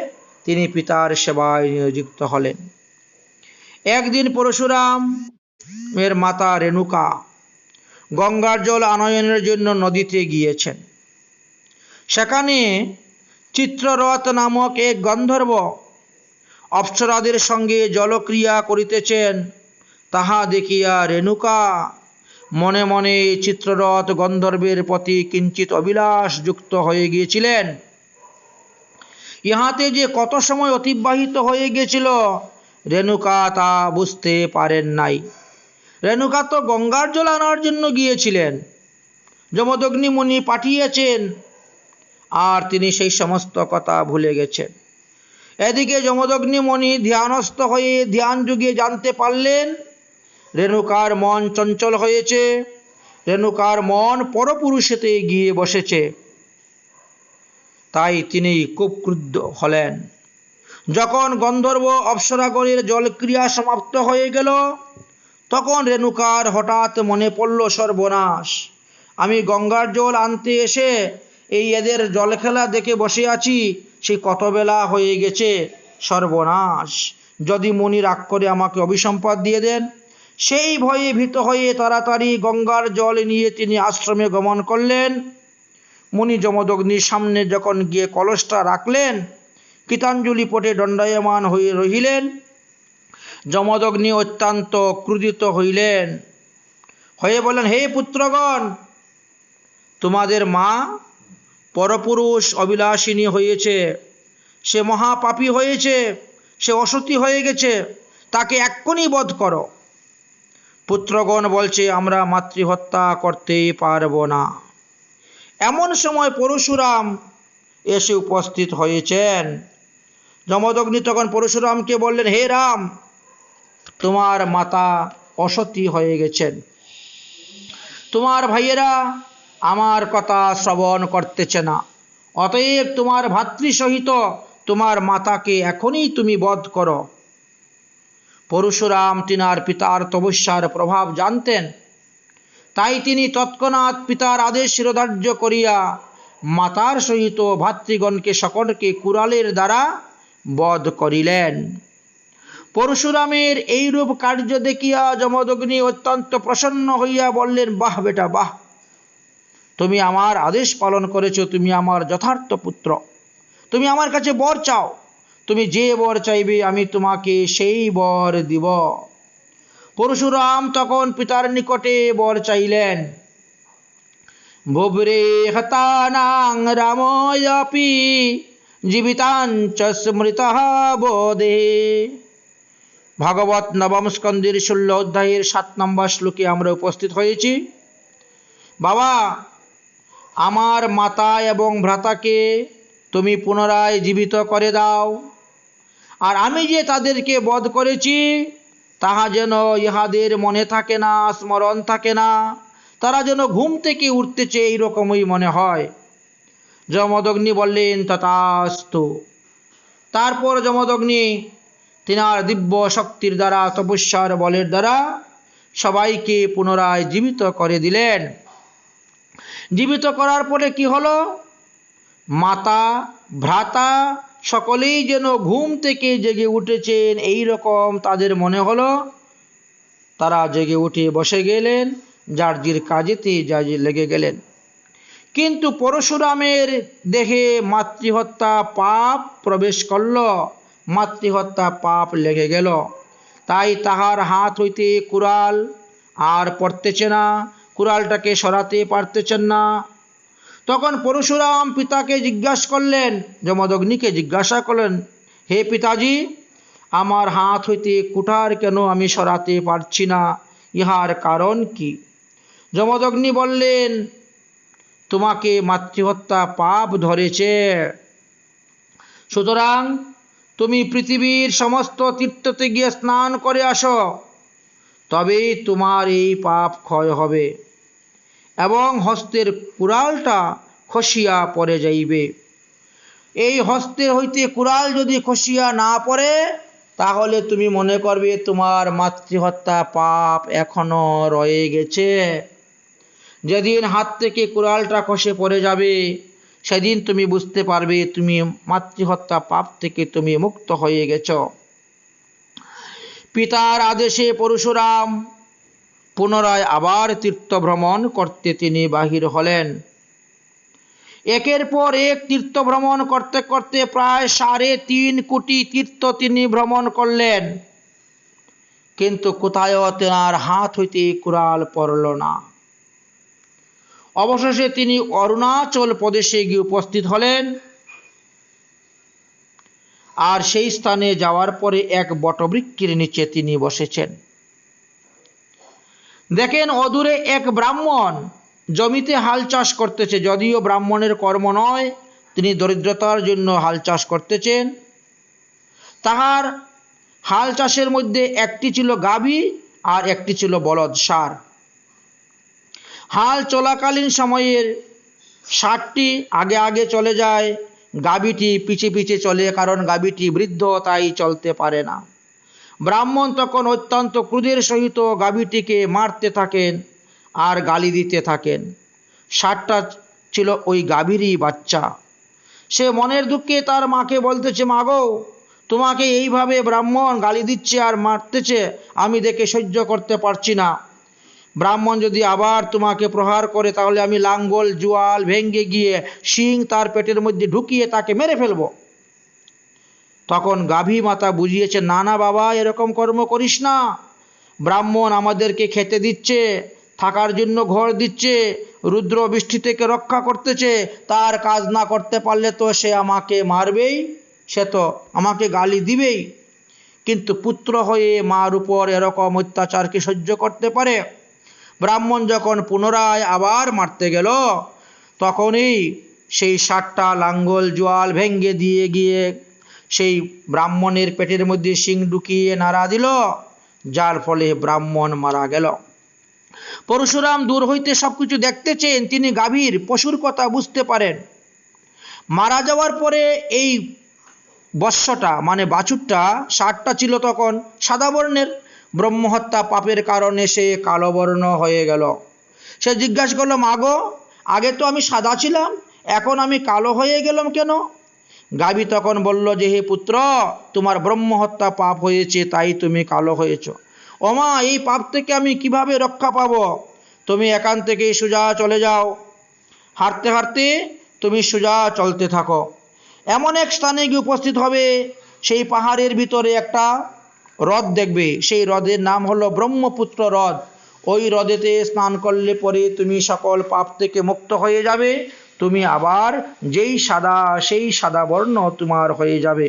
Speaker 1: তিনি পিতার সেবায় নিয়োজিত হলেন। একদিন পরশুরামের মাতা রেণুকা গঙ্গার জল আনয়নের জন্য নদীতে গিয়েছেন। সেখানে চিত্ররথ নামক এক গন্ধর্ব অপ্সরাদের সঙ্গে জলক্রিয়া করিতেছেন। তাহা দেখিয়া রেণুকা মনে মনে চিত্ররথ গন্ধর্বের প্রতি কিঞ্চিত অভিলাষ যুক্ত হয়ে গিয়েছিলেন। ইহাতে যে কত সময় অতিবাহিত হয়ে গিয়েছিল রেণুকা তা বুঝতে পারেন নাই। রেণুকা তো গঙ্গার জল আনার জন্য গিয়েছিলেন, যমদগ্নি মুনি পাঠিয়েছেন, আর তিনি সেই সমস্ত কথা ভুলে গেছেন। এদিকে যমদগ্নি মুনি ধ্যানস্থ হয়ে ধ্যান যুগে জানতে পারলেন রেণুকার মন চঞ্চল হয়েছে, রেণুকার মন পরপুরুষেতে গিয়ে বসেছে। তাই তিনি খুব ক্রুদ্ধ হলেন। যখন গন্ধর্ব অপ্সরাগণের জলক্রিয়া সমাপ্ত হয়ে গেল, তখন রেণুকার হঠাৎ মনে পড়ল, সর্বনাশ, আমি গঙ্গার জল আনতে এসে এই এদের জল খেলা দেখে বসে আছি, সেই কত বেলা হয়ে গেছে, সর্বনাশ, যদি মুনি রাগ করে আমাকে অভিসম্পাদ দিয়ে দেন। সেই ভয়ে ভীত হয়ে তাড়াতাড়ি গঙ্গার জল নিয়ে তিনি আশ্রমে গমন করলেন। মুনি যমদগ্নির সামনে যখন গিয়ে কলসটা রাখলেন, কৃতাঞ্জলি পটে দণ্ডায়মান হয়ে রহিলেন। যমদগ্নি অত্যন্ত ক্রোধিত হইলেন, হয়ে বললেন, হে পুত্রগণ, তোমাদের মা পরপুরুষ অবিলাসিনী হয়েছে, সে মহাপাপী হয়েছে, সে অসতী হয়ে গেছে, তাকে এক্ষুনি বধ করো। পুত্রগণ বলছে, আমরা মাতৃহত্যা করতে পারব না। এমন সময় পরশুরাম এসে উপস্থিত হয়েছেন। যমদগ্নি তখন পরশুরামকে বললেন, হে রাম, তোমার মাতা অসতী হয়ে গেছেন, তোমার ভাইয়েরা আমার কথা শ্রবণ করতেছে না, অতএব তোমার ভাতৃসহিত তোমার মাতাকে এখনই তুমি বধ করো। পরশুরাম তিনার পিতার তপস্যার প্রভাব জানতেন, তাই তিনি তৎক্ষণাৎ পিতার আদেশ শিরোধার্য করিয়া মাতার সহিত ভাতৃগণকে সকলকে কুড়ালের দ্বারা বধ করিলেন। পরশুরামের এইরূপ কার্য দেখিয়া যমদগ্নি অত্যন্ত প্রসন্ন হইয়া বললেন, বাহ বেটা বাহ, তুমি আমার আদেশ পালন করেছ, তুমি আমার যথার্থ পুত্র, তুমি আমার কাছে বর চাও, তুমি যে বর চাইবে আমি তোমাকে সেই বর দিব। পরশুরাম তখন পিতার নিকটে বর চাইলেন, ভুবরে হতানাং রাময়াপি জীবিতাঞ্চ স্মৃতঃ বোধে। ভাগবত নবম স্কন্দের 16 অধ্যায়ের 7 নম্বর শ্লোকে আমরা উপস্থিত হয়েছি। বাবা, আমার মাতা এবং ভ্রাতাকে তুমি পুনরায় জীবিত করে দাও, আর আমি যে তাদেরকে বধ করেছি তাহা যেন ইহাদের মনে থাকে না, স্মরণ থাকে না, তারা যেন ঘুম থেকে উঠতেছে এইরকমই মনে হয়। যমদগ্নি বললেন তথাস্তু। তারপর যমদগ্নি তিনার দিব্য শক্তির দ্বারা, তপস্যার বলের দ্বারা সবাইকে পুনরায় জীবিত করে দিলেন। জীবিত করার পরে কি হলো? মাতা ভ্রাতা সকলেই যেন ঘুম থেকে জেগে উঠেছেন এই রকম তাদের মনে হলো। তারা জেগে উঠে বসে গেলেন, যার যার কাজেতে লেগে গেলেন। কিন্তু পরশুরামের দেহে মাতৃহত্যা পাপ প্রবেশ করল, মাতৃহত্যা পাপ লেগে গেল। তাই তাহার হাত হইতে কুড়াল আর পড়তেছে না, কুড়ালটাকে সরাতে পারতেছেন না। তখন পরশুরাম পিতাকে জিজ্ঞাসা করলেন, যমদগ্নিকে জিজ্ঞাসা করলেন, হে পিতাজি, আমার হাত হইতে কুঠার কেন আমি সরাতে পারছি না, ইহার কারণ কি? যমদগ্নি বললেন, তোমাকে মাতৃহত্যা পাপ ধরেছে, সুতরাং তুমি পৃথিবীর সমস্ত তীর্থতে গিয়ে স্নান করে আসো, তবেই তোমার এই পাপ ক্ষয় হবে এবং হস্তের কুড়ালটা খসিয়া পড়ে যাইবে। এই হস্তের হইতে কুড়াল যদি খসিয়া না পড়ে, তাহলে তুমি মনে করবে তোমার মাতৃহত্যা পাপ এখনো রয়ে গেছে। যেদিন হাত থেকে কুড়ালটা খসে পড়ে যাবে, সেদিন তুমি বুঝতে পারবে তুমি মাতৃহত্যা পাপ থেকে তুমি মুক্ত হয়ে গেছ। পিতার আদেশে পরশুরাম পুনরায় আবার তীর্থ ভ্রমণ করতে তিনি বাহির হলেন। একের পর এক তীর্থ ভ্রমণ করতে করতে প্রায় 3.5 কোটি তীর্থ তিনি ভ্রমণ করলেন, কিন্তু কোথায়ও তেনার হাত হইতে কুড়াল পড়ল না। অবশেষে তিনি অরুণাচল প্রদেশে গিয়ে উপস্থিত হলেন। আর সেই স্থানে যাওয়ার পরে এক বটবৃক্ষের নিচে তিনি বসেছেন। দেখেন অদূরে এক ব্রাহ্মণ জমিতে হাল চাষ করতেছে। যদিও ব্রাহ্মণের কর্ম নয়, তিনি দরিদ্রতার জন্য হাল চাষ করতেছেন। তাহার হাল চাষের মধ্যে একটি ছিল গাভী আর একটি ছিল বলদ ষাঁড়। হাল চলাকালীন সময়ের ষাঁড়টি আগে আগে চলে যায়, গাভীটি পিছে পিছে চলে, কারণ গাভীটি বৃদ্ধ, তাই চলতে পারে না। ব্রাহ্মণ তখন অত্যন্ত ক্রোধের সহিত গাভীটিকে মারতে থাকেন আর গালি দিতে থাকেন। ষাঁড়টা ছিল ওই গাভীরই বাচ্চা। সে মনের দুঃখে তার মাকে বলতেছে, মা গো, তোমাকে এইভাবে ব্রাহ্মণ গালি দিচ্ছে আর মারতেছে, আমি দেখে সহ্য করতে পারছি না। ব্রাহ্মণ যদি আবার তোমাকে প্রহার করে, তাহলে আমি লাঙ্গল জোয়াল ভেঙ্গে গিয়ে শিং তার পেটের মধ্যে ঢুকিয়ে তাকে মেরে ফেলব। তখন গাভী মাতা বুঝিয়েছে, না না বাবা, এরকম কর্ম করিস না। ব্রাহ্মণ আমাদেরকে খেতে দিচ্ছে, থাকার জন্য ঘর দিচ্ছে, রুদ্র বৃষ্টি থেকে রক্ষা করতেছে, তার কাজ না করতে পারলে তো সে আমাকে মারবেই, সে তো আমাকে গালি দিবেই। কিন্তু পুত্র হয়ে মার উপর এরকম অত্যাচার কি সহ্য করতে পারে? ব্রাহ্মণ যখন পুনরায় আবার মারতে গেল, তখনই সেই ষাঁড়টা লাঙ্গল জোয়াল ভেঙ্গে দিয়ে গিয়ে সেই ব্রাহ্মণের পেটের মধ্যে শিং ঢুকিয়ে নাড়া দিল, যার ফলে ব্রাহ্মণ মারা গেল। পরশুরাম দূর হইতে সবকিছু দেখতেছেন, তিনি গাভীর পশুর কথা বুঝতে পারেন। মারা যাওয়ার পরে এই বৎসটা মানে বাছুরটা, ষাঁড়টা ছিল তখন সাদা বর্ণের। ব্রহ্মহত্যা পাপের কারণে সে কালো বর্ণ হয়ে গেল। সে জিজ্ঞাসা করলো, মাগো, আগে তো আমি সাদা ছিলাম, এখন আমি কালো হয়ে গেলাম কেন? গাভী তখন বলল যে, হে পুত্র, তোমার ব্রহ্মহত্যা পাপ হয়েছে, তাই তুমি কালো হয়েছ। ওমা, এই পাপ থেকে আমি কিভাবে রক্ষা পাব? তুমি এখান থেকে সোজা চলে যাও, হাঁটতে হাঁটতে তুমি সোজা চলতে থাকো। এমন এক স্থানে গিয়ে উপস্থিত হবে, সেই পাহাড়ের ভিতরে একটা হ্রদ দেখবে। সেই হ্রদের নাম হলো ব্রহ্মপুত্র হ্রদ। ওই হ্রদেতে স্নান করলে পরে তুমি সকল পাপ থেকে মুক্ত হয়ে যাবে। তুমি আবার সেই সাদা বর্ণ তোমার হয়ে যাবে।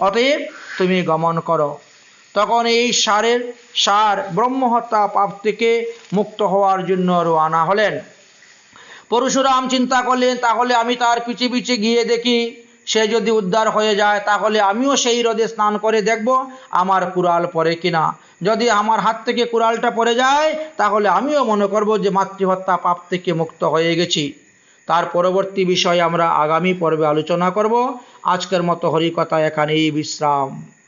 Speaker 1: অতএব তুমি গমন করো। তখন এই ষাঁড় ব্রহ্মহত্যা পাপ থেকে মুক্ত হওয়ার জন্য রওনা হলেন। পরশুরাম চিন্তা করলেন, তাহলে আমি তার পিছে পিছে গিয়ে দেখি, সে যদি উদ্ধার হয়ে যায়, তাহলে আমিও সেই হ্রদে স্নান করে দেখব আমার কুড়াল পড়ে কিনা। যদি আমার হাত থেকে কুড়ালটা পড়ে যায় তাহলে আমিও মনে করব যে মাতৃহত্যা পাপ থেকে মুক্ত হয়ে গেছি। তার পরবর্তী বিষয় আমরা আগামী পর্বে আলোচনা করব। আজকের মতো হরিকথা এখানেই বিশ্রাম।